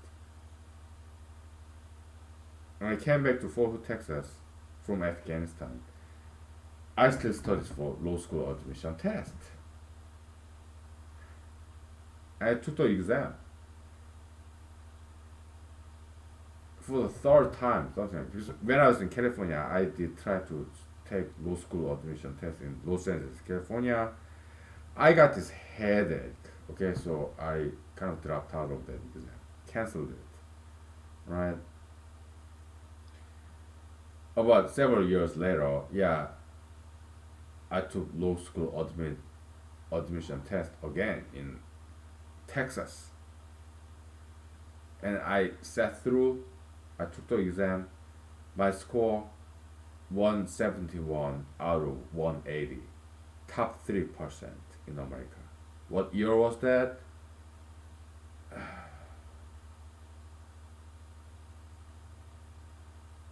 When I came back to Fort Hood, Texas, from Afghanistan, I still studied for law school admission test. I took the exam for the third time, something. Because when I was in California, I did try to take law school admission test in Los Angeles, California. I got this headache. Okay, so I kind of dropped out of that exam, canceled it, right? About several years later, yeah, I took law school admission test again in Texas, and I sat through. I took the exam. My score 171 out of 180, top 3% in America. What year was that?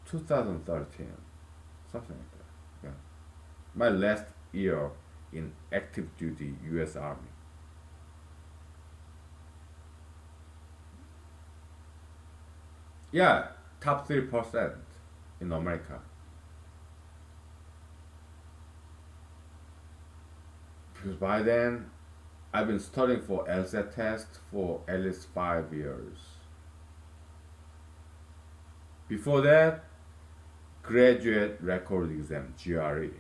2013, something like that. Yeah, my last year in active duty U.S. Army. Yeah, top 3% in America. Because by then, I've been studying for LSAT test for at least 5 years. Before that, graduate record exam, GRE.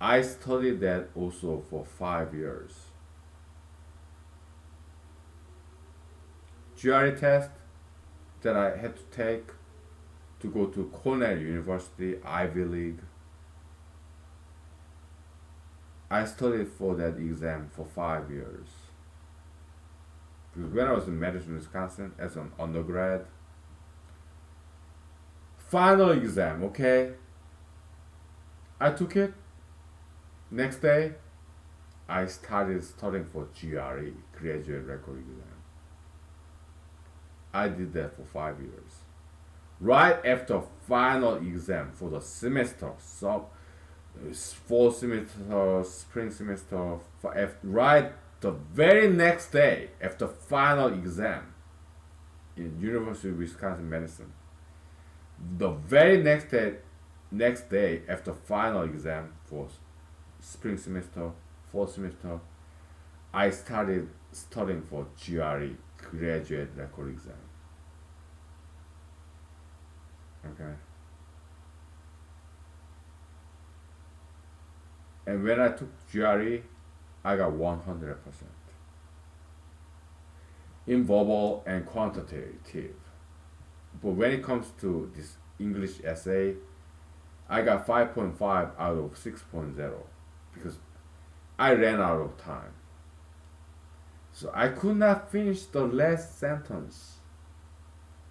I studied that also for 5 years. GRE test that I had to take to go to Cornell University, Ivy League. I studied for that exam for 5 years. Because when I was in Madison, Wisconsin, as an undergrad, final exam, okay? I took it. Next day, I started studying for GRE, graduate record exam. I did that for 5 years. Right after final exam for the semester, so fall semester, spring semester, right the very next day after final exam in University of Wisconsin Madison, the very next day after final exam for spring semester, fall semester, I started studying for GRE, graduate record exam. Okay. And when I took GRE, I got 100% in verbal and quantitative. But when it comes to this English essay, I got 5.5 out of 6.0 because I ran out of time. So I could not finish the last sentence.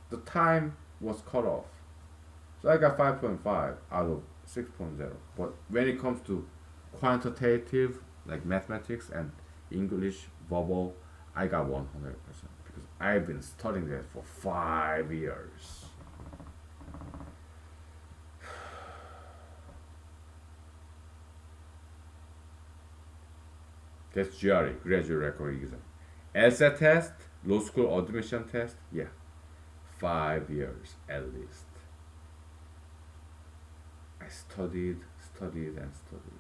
The time was cut off. So I got 5.5 out of 6.0. But when it comes to quantitative, like mathematics and English, verbal, I got 100% because I've been studying that for 5 years. That's GRE, graduate record exam. LSAT test, law school admission test, yeah, 5 years at least. I studied, and studied.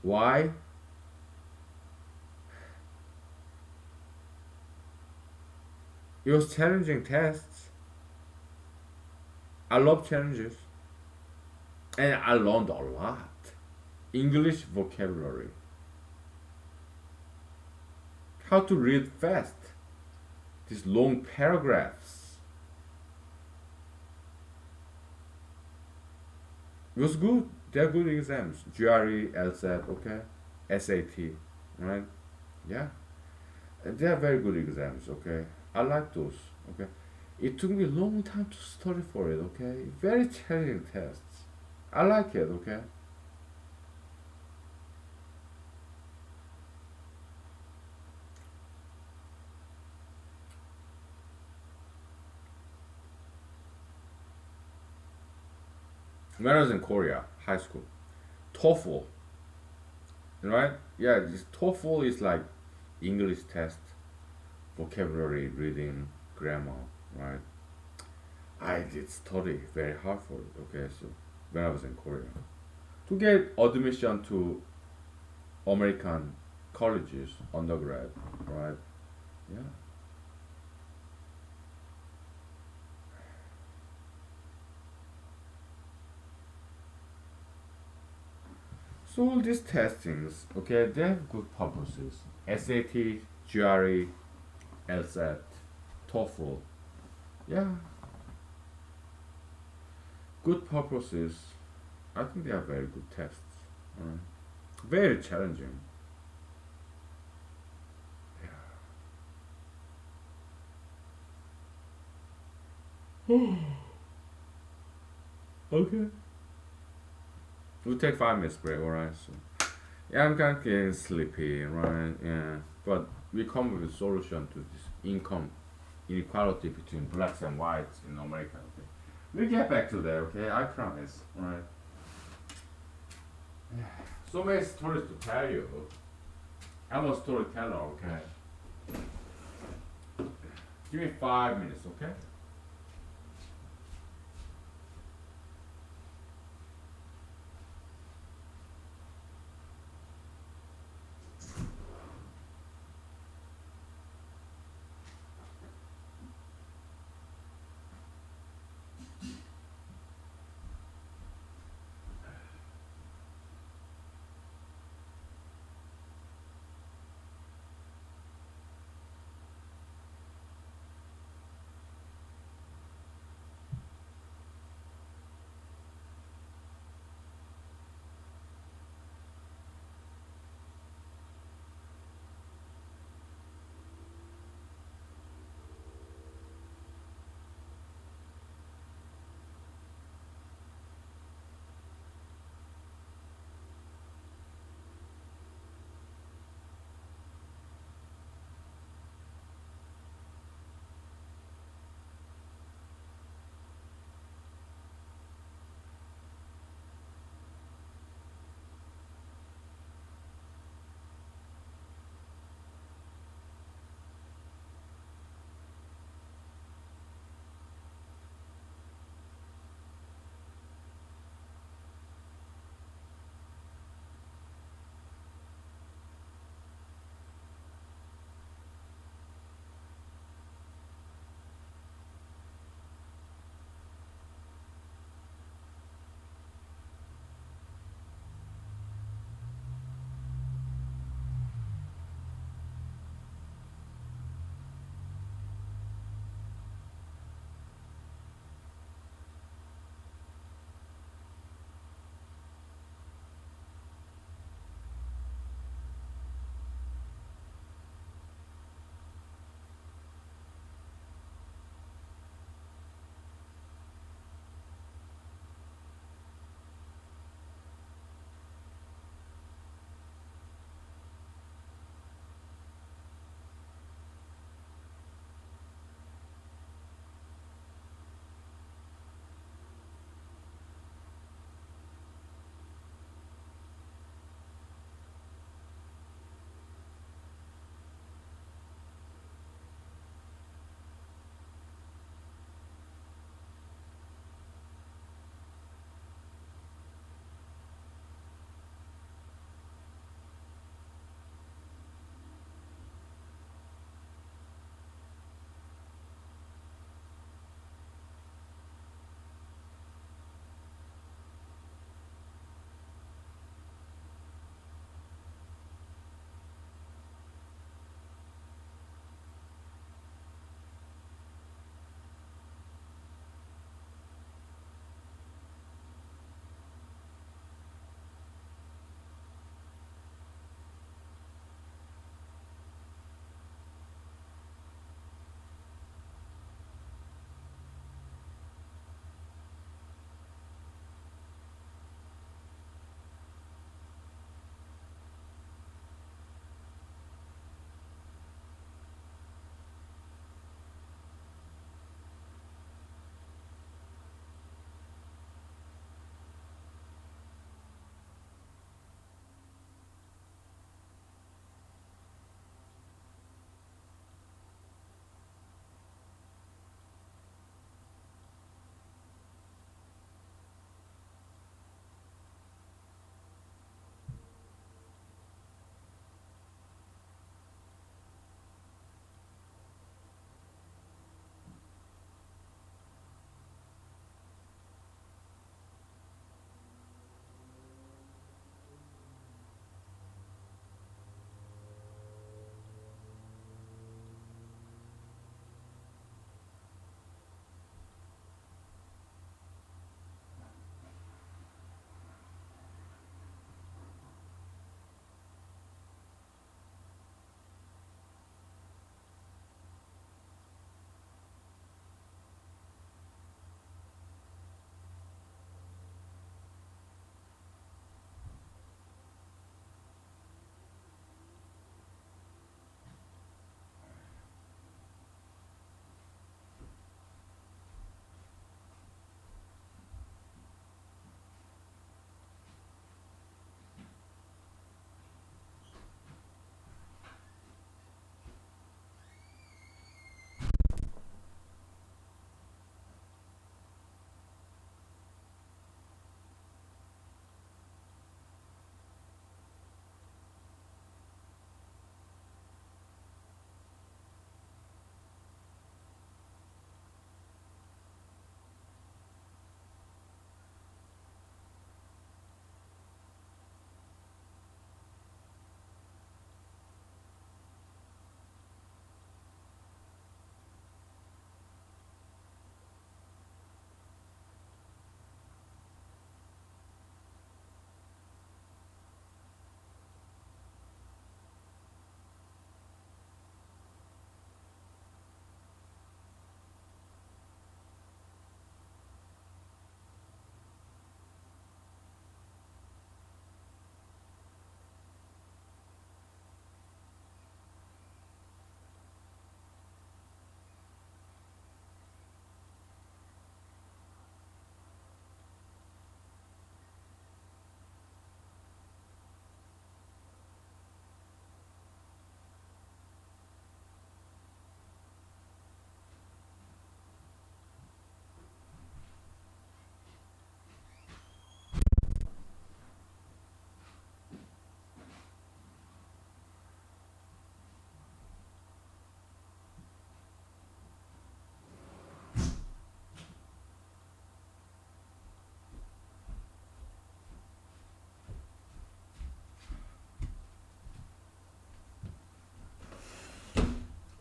Why? It was challenging tests. I love challenges. And I learned a lot. English vocabulary. How to read fast. These long paragraphs. It was good. They're good exams. GRE, LSAT, okay? SAT, right? Yeah. They are very good exams, okay? I like those, okay? It took me a long time to study for it, okay? Very challenging tests. I like it, okay? When I was in Korea, high school, TOEFL, right? Yeah, this TOEFL is like English test, vocabulary, reading, grammar, right? I did study very hard for it, okay? So when I was in Korea, to get admission to American colleges, undergrad, right? Yeah. So all these testings, okay, they have good purposes. SAT, GRE, LSAT, TOEFL, yeah, good purposes. I think they are very good tests. Uh, Very challenging. Yeah. Okay. We'll take 5 minutes break, alright? So, yeah, I'm kind of getting sleepy, right? Yeah, but we come with a solution to this income inequality between blacks and whites in America. Okay, we'll get back to that. Okay, I promise. Right? So many stories to tell you. I'm a storyteller. Okay. Give me 5 minutes, okay?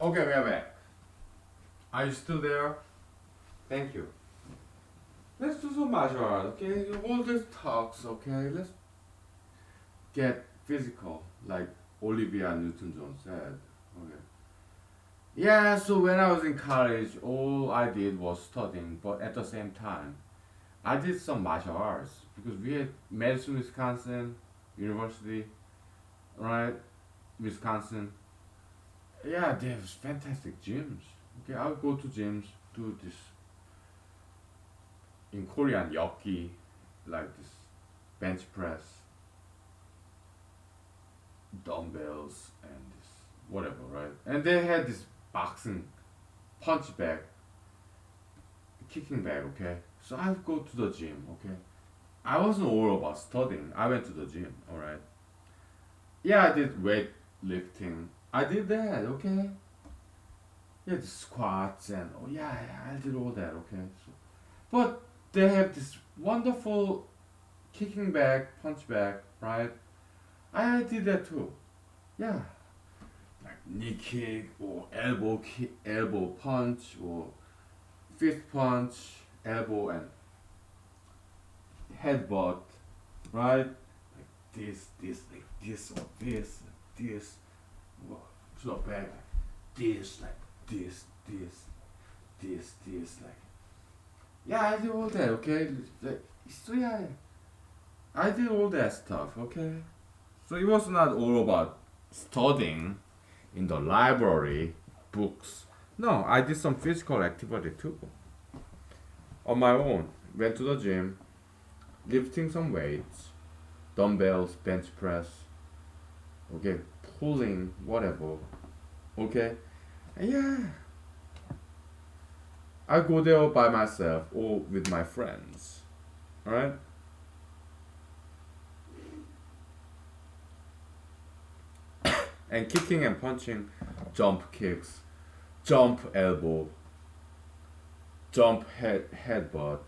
Okay, we're back. Are you still there? Thank you. Let's do some martial art, okay? All these talks, okay? Let's get physical, like Olivia Newton-John said. Okay. Yeah, so when I was in college, all I did was studying, but at the same time, I did some martial arts because we had Madison, Wisconsin University, right? Wisconsin. Yeah, they have fantastic gyms. Okay, I'll go to gyms, do this in Korean yoki, like this bench press, dumbbells, and this whatever, right? And they had this boxing punch bag, kicking bag, okay? So I'll go to the gym, okay? I wasn't all about studying. I went to the gym, alright? Yeah, I did weight lifting. I did that, okay? Yeah, the squats and oh yeah, I did all that, okay? So, but they have this wonderful kicking bag, punch bag, right? I did that too. Yeah, like knee kick or elbow kick, elbow punch or fist punch, elbow and headbutt, right? Like like this, or this, like this, well, to the back, like this, like this, like. Yeah, I did all that, okay? Like, so yeah, I did all that stuff, okay? So it was not all about studying in the library, books. No, I did some physical activity too. On my own. Went to the gym, lifting some weights, dumbbells, bench press, okay, pulling, whatever, okay? And yeah, I go there by myself or with my friends, alright? And kicking and punching, jump kicks, jump elbow, jump headbutt,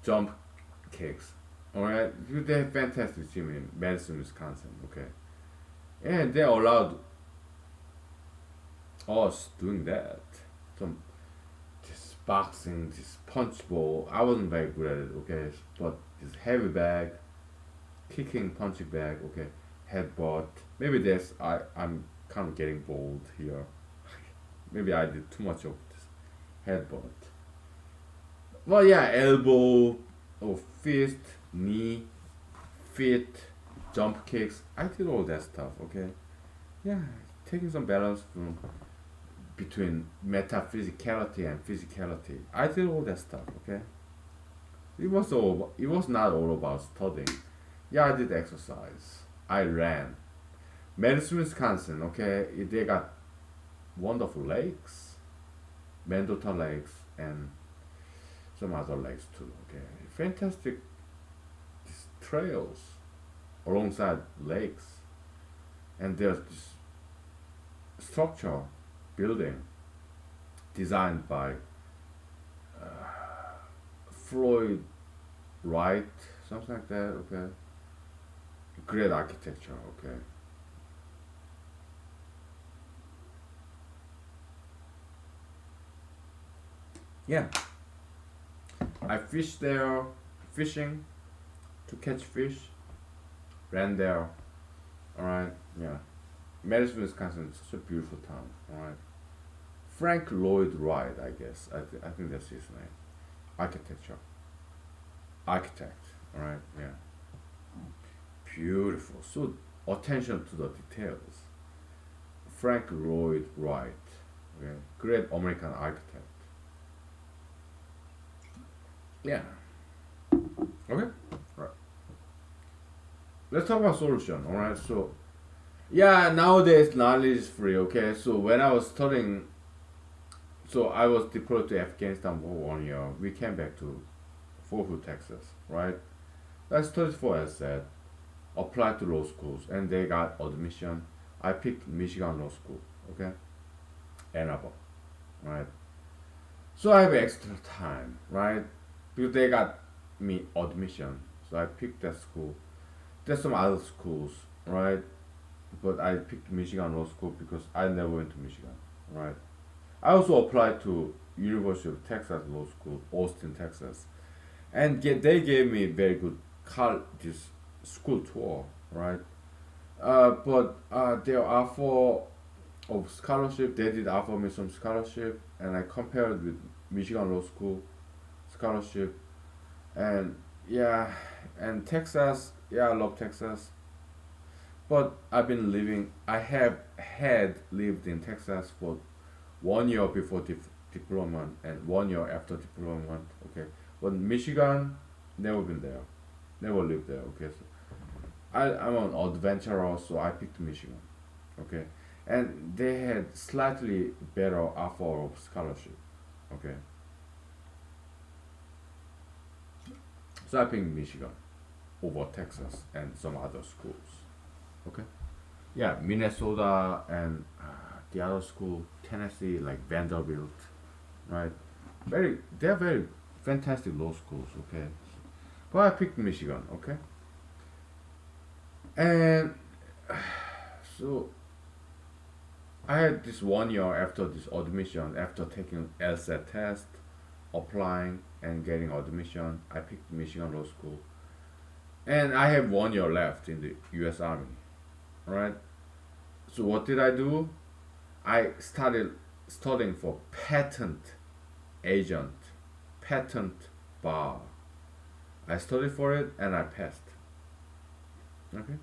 jump kicks. Alright, they have fantastic gym in Madison, Wisconsin. Okay, and they allowed us doing that. Some this boxing, this punch ball. I wasn't very good at it. Okay, but this heavy bag, kicking, punching bag. Okay, headbutt. Maybe that's I'm kind of getting bold here. Maybe I did too much of this headbutt. Well, yeah, elbow or fist, knee, feet, jump kicks. I did all that stuff. Okay, yeah, taking some balance from between metaphysicality and physicality. I did all that stuff. Okay, it was not all about studying. Yeah, I did exercise. I ran. Madison, Wisconsin. Okay, they got wonderful lakes, Mendota lakes, and some other lakes too. Okay, fantastic trails alongside lakes, and there's this structure building designed by Floyd Wright, something like that. Okay, great architecture. Okay, yeah, I fished there, fishing to catch fish, ran there. All right, yeah. Madison, Wisconsin is such a beautiful town. All right. Frank Lloyd Wright, I guess. I think that's his name. Architecture. Architect. All right. Yeah. Beautiful. So attention to the details. Frank Lloyd Wright. Okay. Great American architect. Yeah. Okay. Right. Let's talk about solution. All right. So yeah, nowadays knowledge is free. Okay. So when I was studying, so I was deployed to Afghanistan for 1 year. We came back to Fort Hood, Texas. Right. I studied for SAT, applied to law schools, and they got admission. I picked Michigan Law School. Okay. Ann Arbor. Right. So I have extra time. Right. Because they got me admission. So I picked that school. There's some other schools, right? But I picked Michigan Law School because I never went to Michigan. right? I also applied to University of Texas Law School, Austin, Texas, and they gave me very good this school tour, right? But their offer of scholarship, they did offer me some scholarship, and I compared with Michigan Law School scholarship, and yeah, and Texas, yeah, I love Texas, but I have had lived in Texas for 1 year before deployment and 1 year after deployment. Okay, but Michigan, never been there, never lived there. Okay, so I'm an adventurer, so I picked Michigan. Okay, and they had slightly better offer of scholarship. Okay, so I picked Michigan over Texas and some other schools. Okay, yeah, Minnesota and the other school, Tennessee, like Vanderbilt, right? They're very fantastic law schools. Okay, but I picked Michigan. Okay, and so I had this 1 year after this admission, after taking LSAT test, applying and getting admission. I picked Michigan Law School, and I have 1 year left in the U.S. Army, right? So what did I do? I started studying for agent, patent bar. I studied for it and I passed. Okay,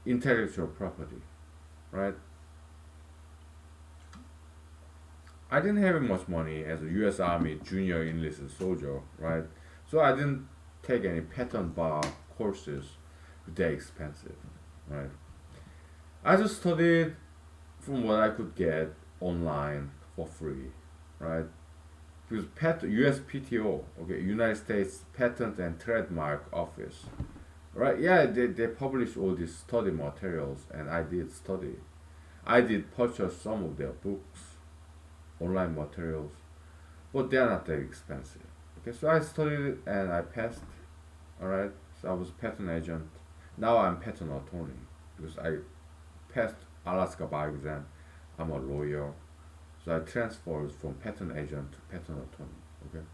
intellectual property, right? I didn't have much money as a U.S. Army junior enlisted soldier, right? So I didn't take any patent bar courses. They're expensive, right? I just studied from what I could get online for free, right? Because USPTO, okay, United States Patent and Trademark Office, right? Yeah, they publish all these study materials, and I did study. I did purchase some of their books, online materials, but they're not that expensive. Okay, so I studied it and I passed. All right, so I was a patent agent. Now I'm patent attorney because I passed Alaska bar exam. I'm a lawyer, so I transferred from patent agent to patent attorney. Okay,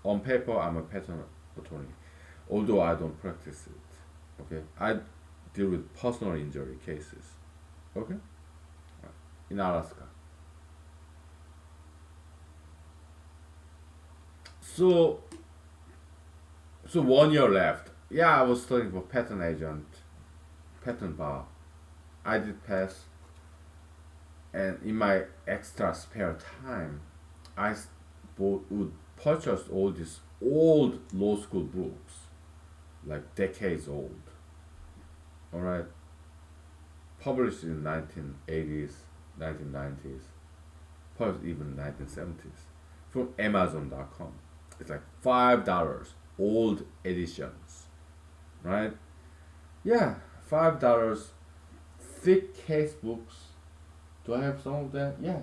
on paper I'm a patent attorney, although I don't practice it. Okay, I deal with personal injury cases. Okay, in Alaska. So so 1 year left. Yeah, I was studying for patent agent, patent bar. I did pass, and in my extra spare time, I would purchase all these old law school books, like decades old. All right, published in 1980s, 1990s, perhaps even 1970s, from Amazon.com. It's like $5, old editions, right? Yeah, $5, thick case books. Do I have some of them? Yeah,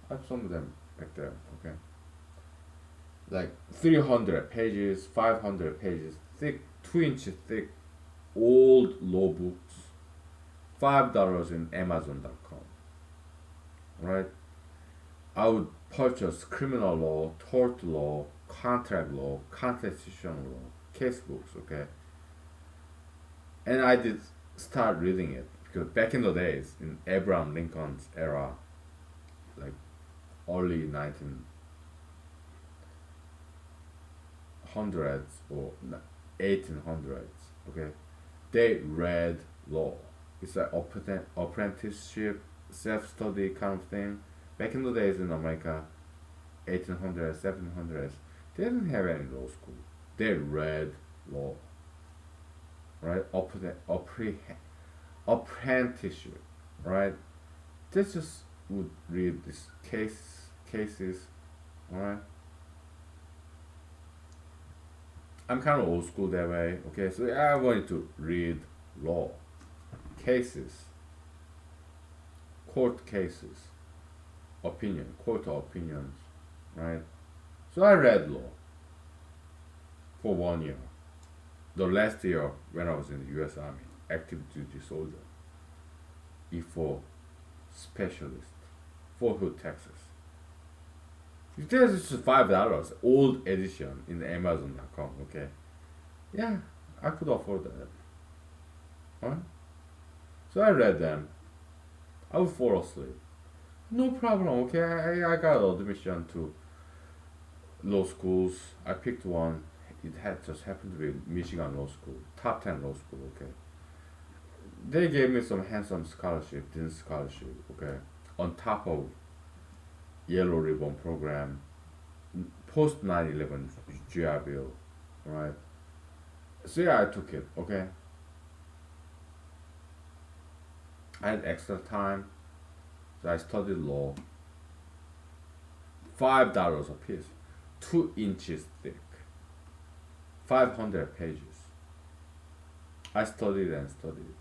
I have some of them back there. Okay, like 300 pages, 500 pages, thick, 2 inch thick, old law books. $5 in Amazon.com. Right? I would purchase criminal law, tort law, contract law, constitutional law, case books. Okay, and I did start reading it because back in the days, in Abraham Lincoln's era, like early 1900s or 1800s, okay, they read law. It's an apprenticeship, self-study kind of thing. Back in the days in America, 1800s, 1700s, they didn't have any law school. They read law, right? Apprenticeship, right? They just would read these cases, alright? I'm kind of old school that way, okay? So I wanted to read law, cases, court cases, court opinions, right? So I read law for 1 year. The last year when I was in the U.S. Army, active duty soldier, E4 specialist Fort Hood, Texas. This is $5, old edition in Amazon.com. Okay, yeah, I could afford that. Huh? So I read them. I would fall asleep. No problem. Okay, I got admission to law schools. I picked one. It had just happened to be Michigan Law School, top 10 law school. Okay, they gave me some handsome scholarship, Dean scholarship. Okay, on top of Yellow Ribbon program, post 9/11 GI Bill, right? So yeah, I took it. Okay, I had extra time, so I studied law. $5 a piece, 2 inches thick, 500 pages. I studied and studied.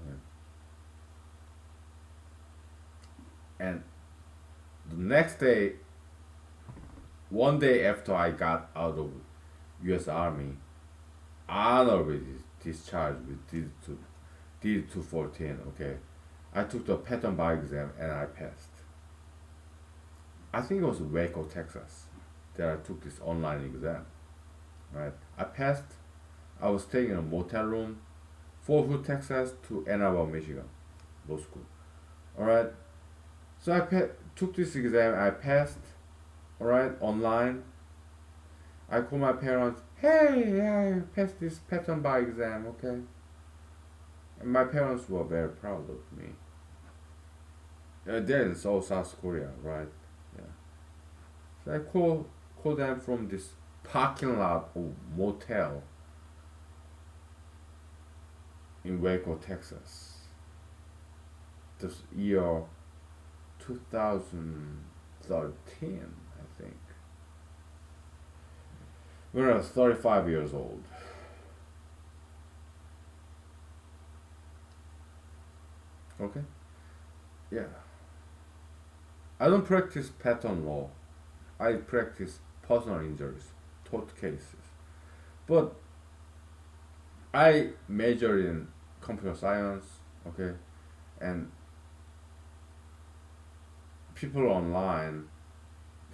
Right? And the next day, one day after I got out of U.S. Army, honorably discharged with D214. Okay, I took the pattern bar exam and I passed. I think it was Waco, Texas, that I took this online exam. Right, I passed. I was staying in a motel room, Fort Hood, Texas to Ann Arbor, Michigan, law school. All right, so I took this exam. I passed. All right, online. I called my parents. Hey, I passed this pattern bar exam. Okay, and my parents were very proud of me. They're in South Korea, right? Yeah. So I called them from this parking lot of motel in Waco, Texas. This year 2013, I think. When I was 35 years old. Okay? Yeah. I don't practice patent law. I practice personal injuries, tort cases. But I major in computer science, okay? And people online,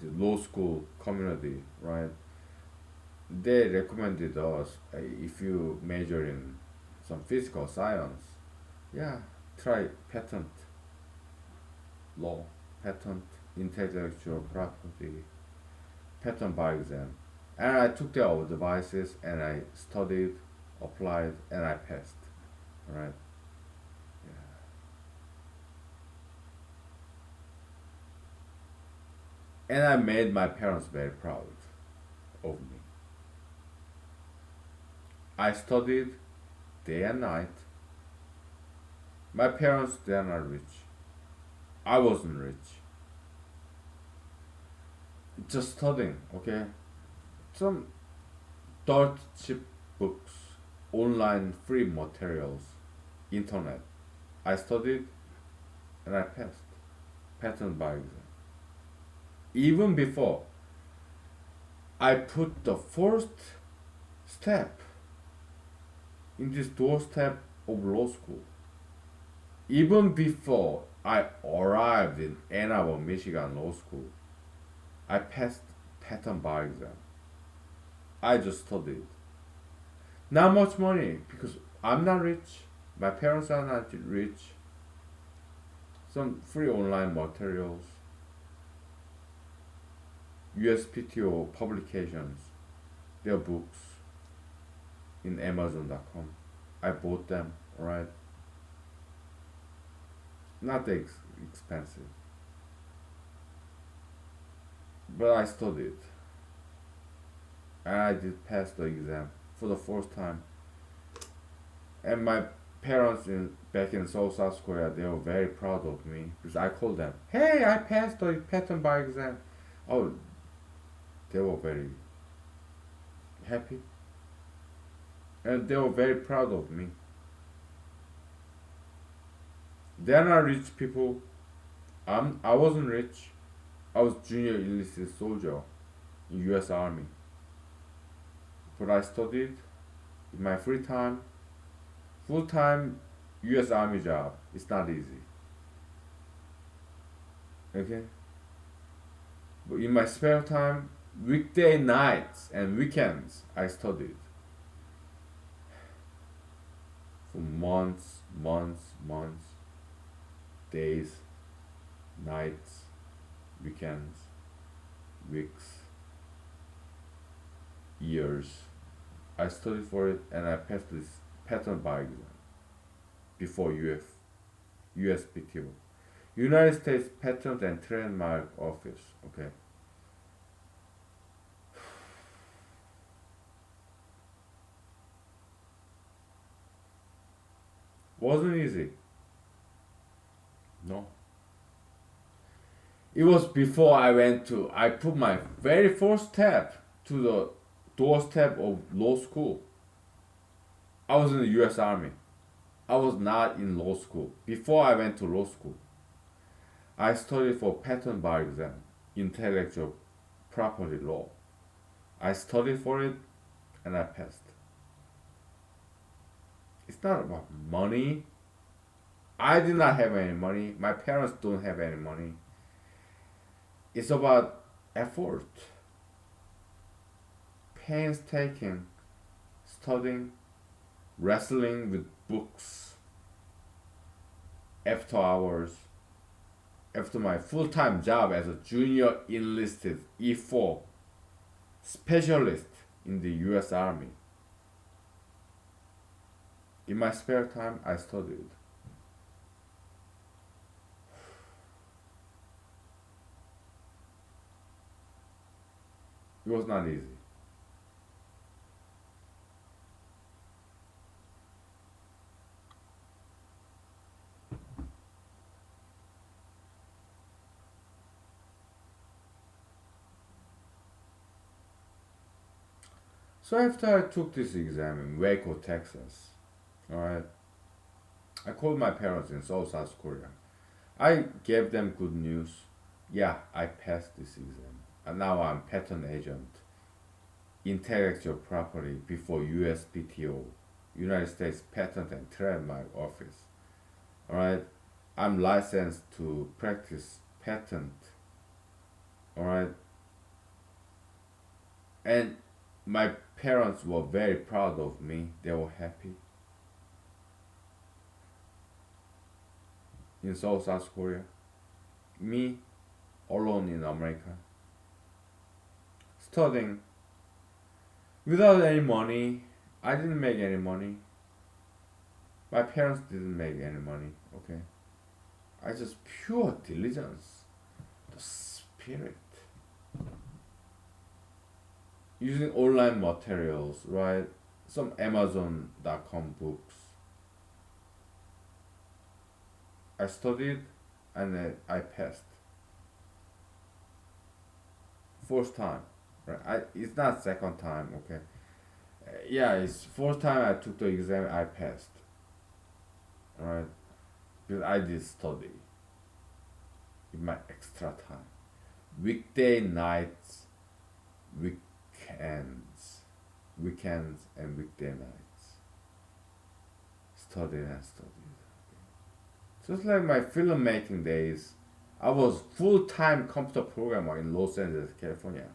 the law school community, right? They recommended us if you major in some physical science, yeah, try patent law, patent intellectual property, patent bar exam. And I took their advices and I studied, applied, and I passed. Alright? Yeah. And I made my parents very proud of me. I studied day and night. My parents, they are not rich. I wasn't rich. Just studying, okay? Some dirt cheap books, online free materials, internet. I studied and I passed. Patent bar exam. Even before I put the first step in this doorstep of law school, even before I arrived in Ann Arbor, Michigan Law School, I passed patent bar exam. I just studied. Not much money because I'm not rich. My parents are not rich. Some free online materials. USPTO publications, their books in Amazon.com. I bought them, right? Not expensive. But I studied. And I did pass the exam for the first time. And my parents back in South Korea, they were very proud of me because I called them, hey, I passed the patent bar exam. Oh, they were very happy. And they were very proud of me. They're not rich people. I wasn't rich. I was junior enlisted soldier in U.S. Army. But I studied in my free time. Full-time U.S. Army job. It's not easy. Okay, but in my spare time, weekday nights and weekends, I studied for months, days, nights, weekends, weeks, years. I studied for it and I passed this pattern bar exam before USPTO. United States Patent and Trademark Office. Okay. Wasn't easy. No. It was before I put my very first step to the doorstep of law school. I was in the US Army. I was not in law school. Before I went to law school, I studied for patent bar exam, intellectual property law. I studied for it and I passed. It's not about money. I did not have any money. My parents don't have any money. It's about effort, painstaking, studying, wrestling with books after hours, after my full-time job as a junior enlisted E4 specialist in the US Army. In my spare time, I studied. It was not easy. So after I took this exam in Waco, Texas, alright, I called my parents in Seoul, South Korea. I gave them good news. Yeah, I passed this exam. And now I'm patent agent, intellectual property before USPTO, United States Patent and Trademark Office. Alright, I'm licensed to practice patent. Alright, and my parents were very proud of me. They were happy. In Seoul, South Korea, me alone in America, studying without any money. I didn't make any money. My parents didn't make any money. Okay, I just pure diligence, the spirit, using online materials, right? Some Amazon.com books. I studied and I passed. First time, right? It's not second time, okay? Yeah, it's first time I took the exam, I passed. Right? Because I did study in my extra time. Weekday nights, weekends and weekday nights. Studied and studied. Just like my filmmaking days, I was full-time computer programmer in Los Angeles, California.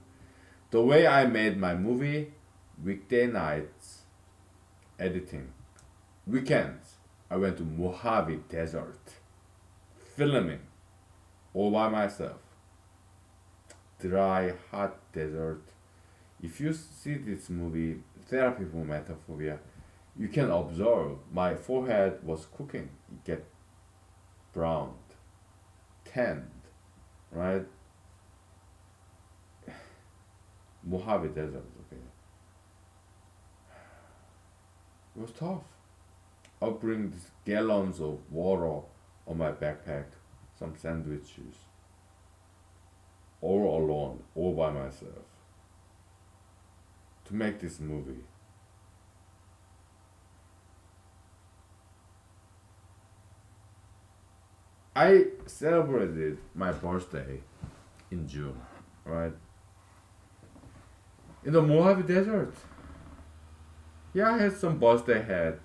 The way I made my movie, weekday nights, editing. Weekends, I went to Mojave Desert, filming, all by myself. Dry, hot desert. If you see this movie, Therapy for Metaphobia, you can observe my forehead was cooking. It get browned, tanned, right? Mojave Desert, okay. It was tough. I'll bring these gallons of water on my backpack, some sandwiches, all alone, all by myself, to make this movie. I celebrated my birthday in June, right? In the Mojave Desert. Yeah, I had some birthday hat.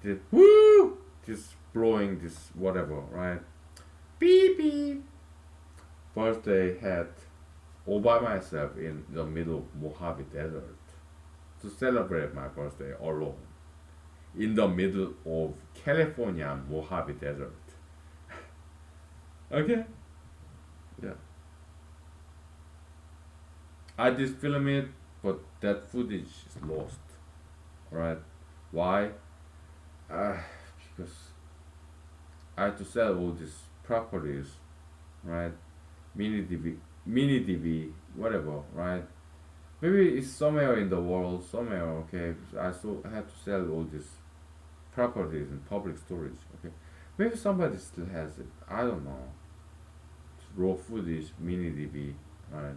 This woo, this blowing this whatever, right? Beep beep. birthday had all by myself in the middle of Mojave Desert to celebrate my birthday alone in the middle of California Mojave Desert. Okay? Yeah. I did film it, but that footage is lost. Right? Why? Uh, because I had to sell all these properties, right? Mini DV, whatever, right? Maybe it's somewhere in the world, somewhere, okay? I had to sell all these properties in public storage, okay? Maybe somebody still has it. I don't know. It's raw footage, mini DV, right?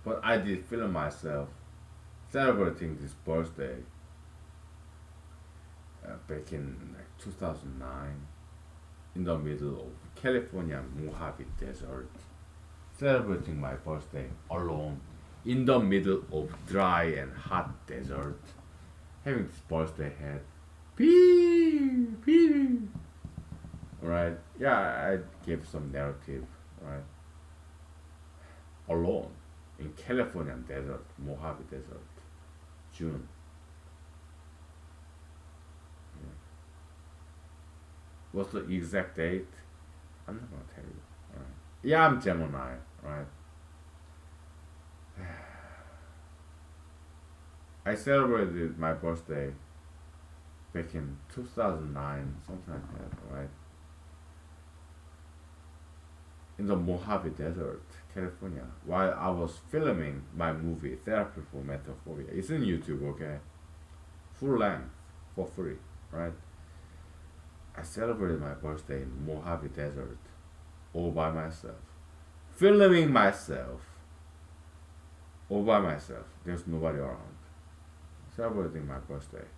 But I did film myself celebrating this birthday back in like 2009 in the middle of California Mojave Desert, celebrating my birthday alone in the middle of dry and hot desert, having this birthday hat. Pee, pee. Right? Yeah, I gave some narrative, right? Alone in California desert, Mojave Desert, June. What's the exact date? I'm not gonna tell you. Right? Yeah, I'm Gemini, right? I celebrated my birthday back in 2009, something like that, right? In the Mojave Desert, California, while I was filming my movie Therapy for Metaphobia. It's in YouTube, okay? Full length, for free, right? I celebrated my birthday in Mojave Desert, all by myself. Filming myself, all by myself. There's nobody around. Celebrating my birthday.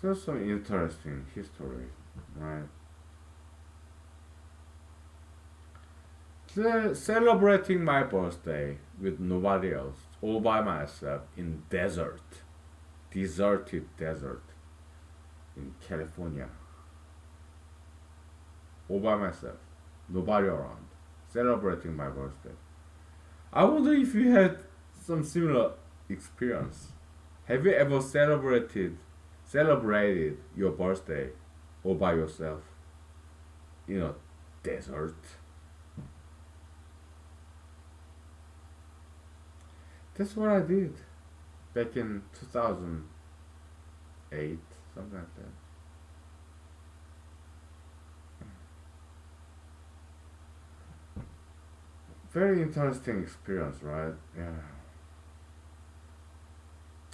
So some interesting history, right? Celebrating my birthday with nobody else, all by myself in deserted desert in California, all by myself, nobody around, celebrating my birthday. I wonder if you had some similar experience. Have you ever celebrated your birthday all by yourself in a desert? That's what I did back in 2008, something like that. Very interesting experience, right? Yeah.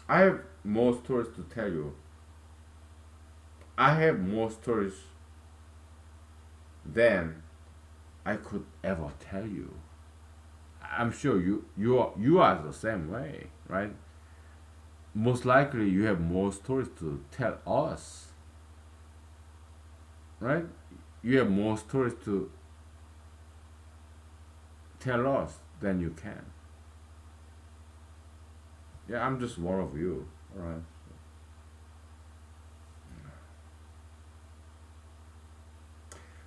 I have more stories to tell you. I have more stories than I could ever tell you. I'm sure you are the same way, right? Most likely you have more stories to tell us, right? You have more stories to tell us than you can. Yeah, I'm just one of you, right?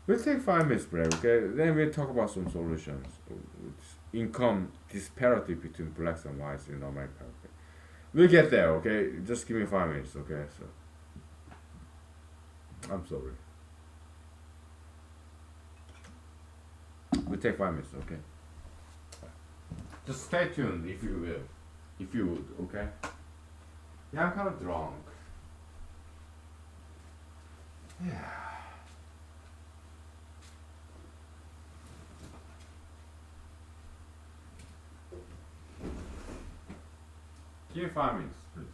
We'll take 5 minutes break, okay? Then we'll talk about some solutions. Income disparity between blacks and whites in America. Okay? We'll get there, okay? Just give me 5 minutes, okay? So I'm sorry. We'll take 5 minutes, okay? Just stay tuned if you will. If you would, okay? Yeah, I'm kind of drunk. Yeah. Give me 5 minutes, please.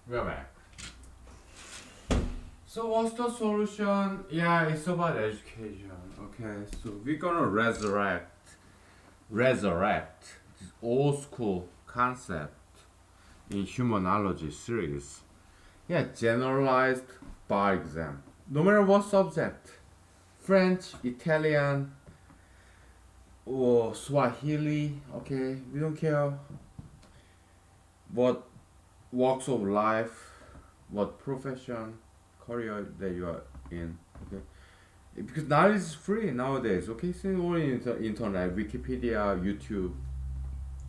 We're back. So what's the solution? Yeah, it's about education. Okay, so we're gonna resurrect this old school concept in humanology series. Yeah, generalized bar exam. No matter what subject, French, Italian, or Swahili. Okay, we don't care what walks of life, what profession, career that you are in. Okay, because knowledge is free nowadays. Okay, it's all in internet, Wikipedia, YouTube,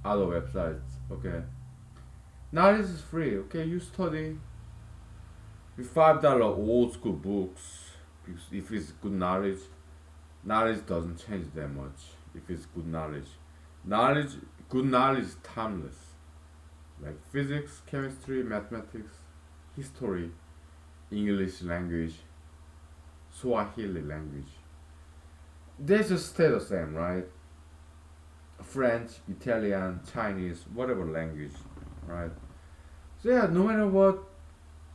other websites. Okay, knowledge is free. Okay, you study with $5 old school books. Because if it's good knowledge, knowledge doesn't change that much. If it's good knowledge, knowledge, good knowledge is timeless. Like physics, chemistry, mathematics, history, English language, Swahili language. They just stay the same, right? French, Italian, Chinese, whatever language, right? So yeah, no matter what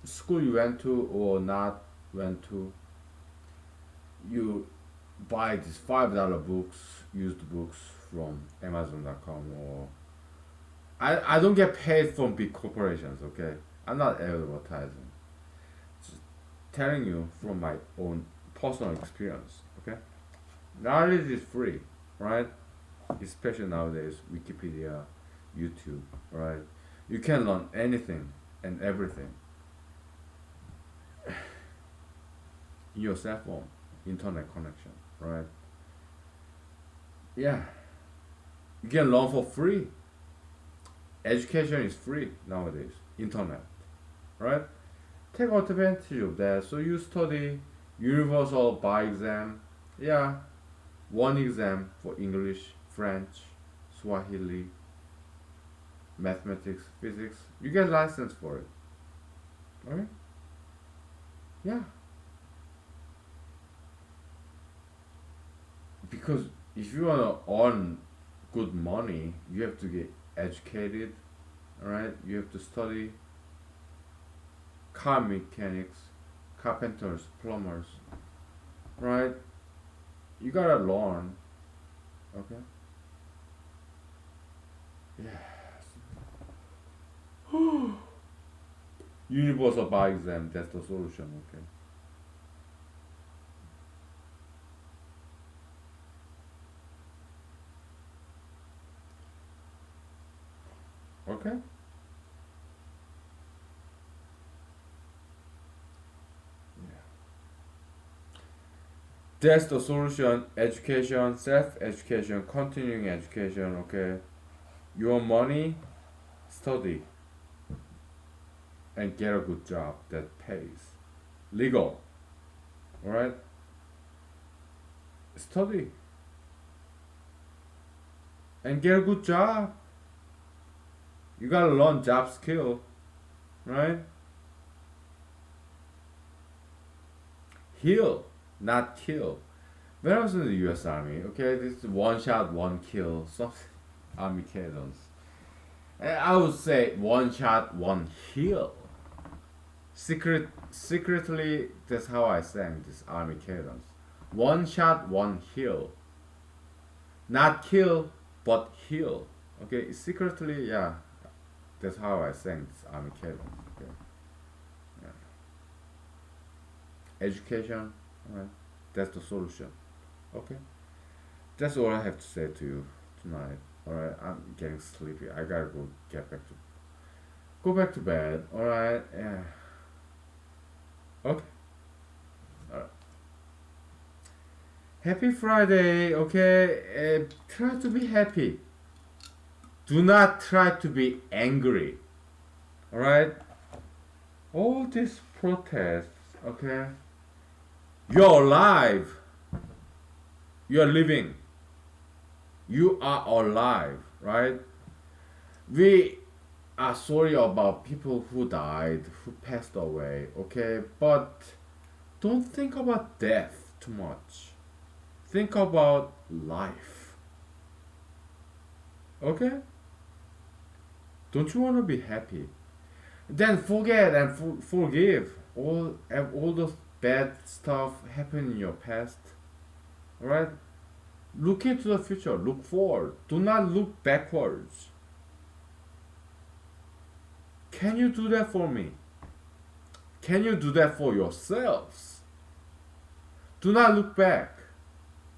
school you went to or not went to, you buy these $5 books, used books from Amazon.com or I don't get paid from big corporations, okay? I'm not advertising. Just telling you from my own personal experience, okay? Knowledge is free, right? Especially nowadays, Wikipedia, YouTube, right? You can learn anything and everything in your cell phone, internet connection, right? Yeah, you can learn for free. Education is free nowadays, internet, right? Take advantage of that. So you study universal bar exam, yeah, one exam for English, French, Swahili, mathematics, physics. You get license for it, alright? Yeah, because if you wanna earn good money, you have to get educated, alright? You have to study car mechanics, carpenters, plumbers, right? You gotta learn, okay? Yeah. Universal bar exam, that's the solution, okay? Okay? Yeah. That's the solution. Education, self-education, continuing education, okay? Your money, study, and get a good job that pays. Legal, alright? Study, and get a good job. You gotta learn job skill, right? Heal, not kill. When I was in the U.S. Army, okay, this is one shot, one kill. Some army cadence. I would say one shot, one heal. Secretly, that's how I sang this army cadence. One shot, one heal. Not kill, but heal. Okay, secretly, yeah, that's how I sang this army cadence. Okay, yeah. Education, alright, that's the solution. Okay, that's all I have to say to you tonight. Alright, I'm getting sleepy. I gotta go back to bed. Alright, yeah. Okay, alright. Happy Friday. Okay, try to be happy. Do not try to be angry. Alright, all these protests. Okay, you're alive. You're living. You are alive, right? We are sorry about people who died, who passed away, okay? But don't think about death too much. Think about life, okay? Don't you want to be happy? Then forget and forgive all the bad stuff happened in your past. Alright? Look into the future. Look forward. Do not look backwards. Can you do that for me? Can you do that for yourselves? Do not look back.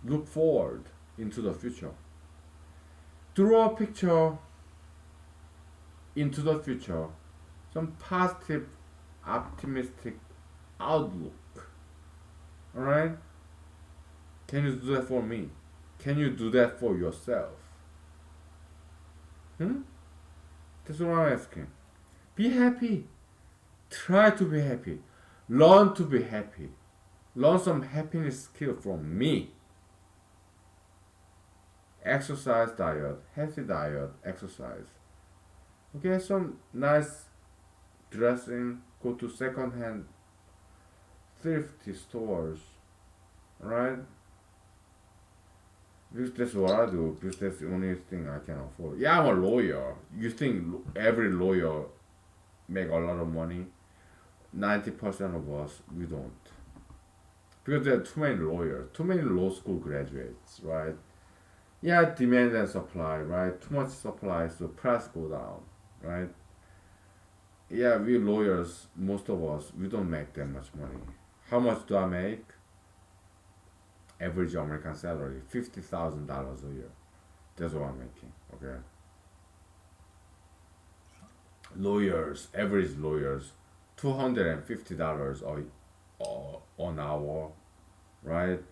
Look forward into the future. Draw a picture into the future. Some positive, optimistic outlook. Alright? Can you do that for me? Can you do that for yourself? Hmm? That's what I'm asking. Be happy. Try to be happy. Learn to be happy. Learn some happiness skill from me. Exercise diet, healthy diet, exercise. Okay, some nice dressing. Go to second-hand thrifty stores. Right? Because that's what I do. Because that's the only thing I can afford. Yeah, I'm a lawyer. You think every lawyer make a lot of money? 90% of us, we don't. Because there are too many lawyers, too many law school graduates, right? Yeah, demand and supply, right? Too much supply, so price go down, right? Yeah, we lawyers, most of us, we don't make that much money. How much do I make? Average American salary, $50,000 a year. That's what I'm making, okay? Lawyers, average lawyers, $250 an hour, right?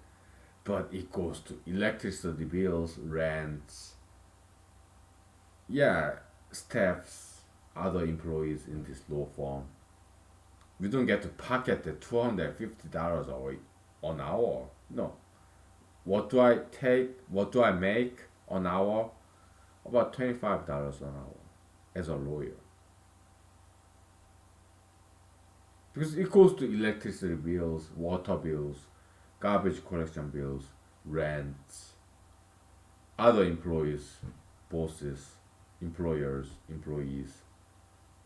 But it goes to electricity bills, rents, yeah, staffs, other employees in this law firm. We don't get to pocket the $250 an hour. No. What do I take? What do I make an hour? About $25 an hour as a lawyer. Because it goes to electricity bills, water bills, garbage collection bills, rents, other employees, bosses, employers, employees,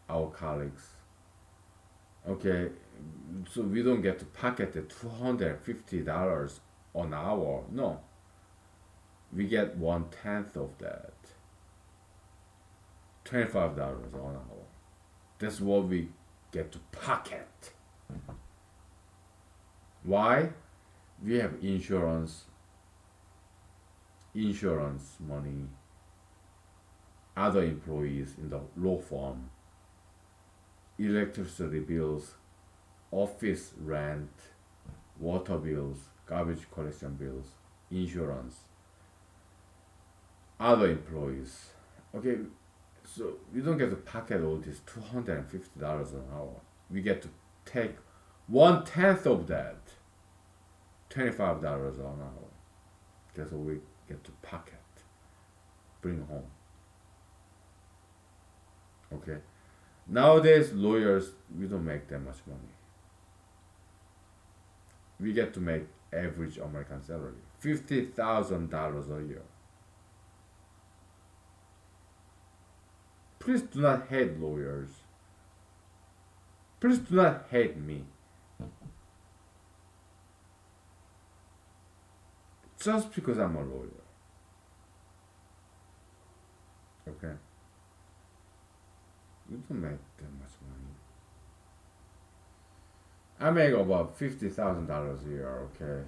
our colleagues. Okay, so we don't get to pocket the $250 an hour. No, we get 1/10 of that. $25 an hour. That's what we get to pocket. Why? We have insurance money, other employees in the law firm, electricity bills, office rent, water bills, garbage collection bills, insurance, other employees. Okay, so we don't get to pocket all this $250 an hour. We get to take 1/10 of that, $25 an hour. That's what we get to pocket, bring home. Okay. Nowadays, lawyers, we don't make that much money. We get to make average American salary, $50,000 a year. Please do not hate lawyers. Please do not hate me. Just because I'm a lawyer. Okay? We don't make that much money. I make about $50,000 a year, okay?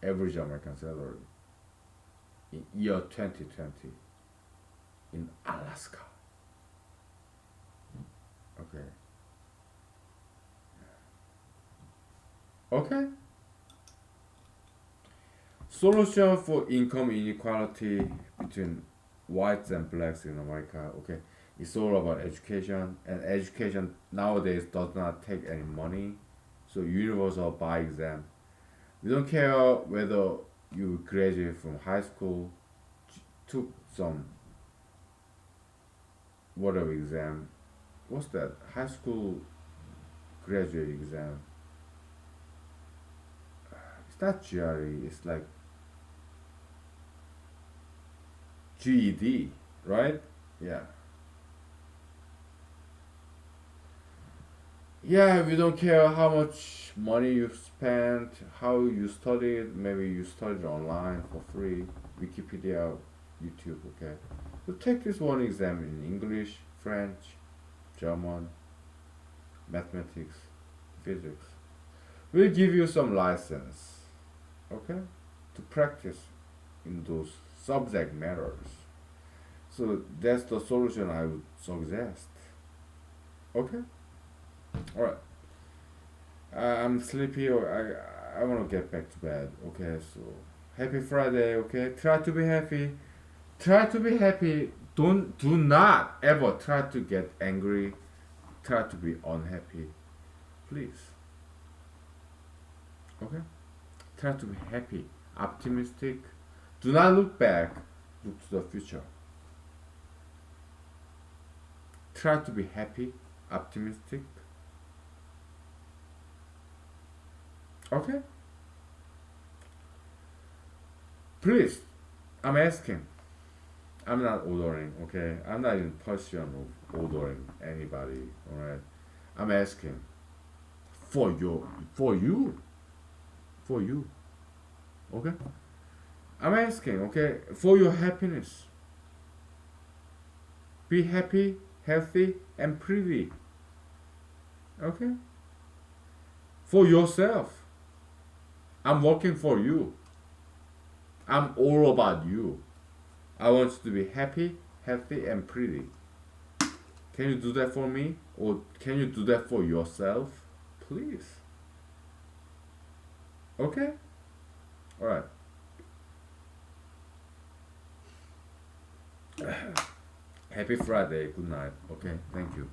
Average American salary in year 2020 in Alaska. Okay. Okay? Solution for income inequality between whites and blacks in America. Okay, it's all about education, and education nowadays does not take any money, so universal buy exam. We don't care whether you graduate from high school, took some whatever exam. What's that? High school graduate exam. It's not GRE. It's like GED, right? Yeah. Yeah, we don't care how much money you spent, how you studied. Maybe you studied online for free, Wikipedia, YouTube. Okay, so take this one exam in English, French, German, mathematics, physics. We'll give you some license, okay, to practice in those subject matters. So that's the solution I would suggest. Okay, all right. I'm sleepy. Or I want to get back to bed. Okay, so happy Friday. Okay, try to be happy. Try to be happy. Do not ever try to get angry. Try to be unhappy. Please. Okay. Try to be happy, optimistic. Do not look back. Look to the future. Try to be happy, optimistic. Okay. Please. I'm asking. I'm not ordering, okay? I'm not in position of ordering anybody, alright? I'm asking for for you, for you, okay? I'm asking, okay, for your happiness. Be happy, healthy, and pretty, okay? For yourself. I'm working for you. I'm all about you. I want you to be happy, healthy, and pretty. Can you do that for me? Or can you do that for yourself? Please. Okay? Alright. Happy Friday. Good night. Okay? Thank you.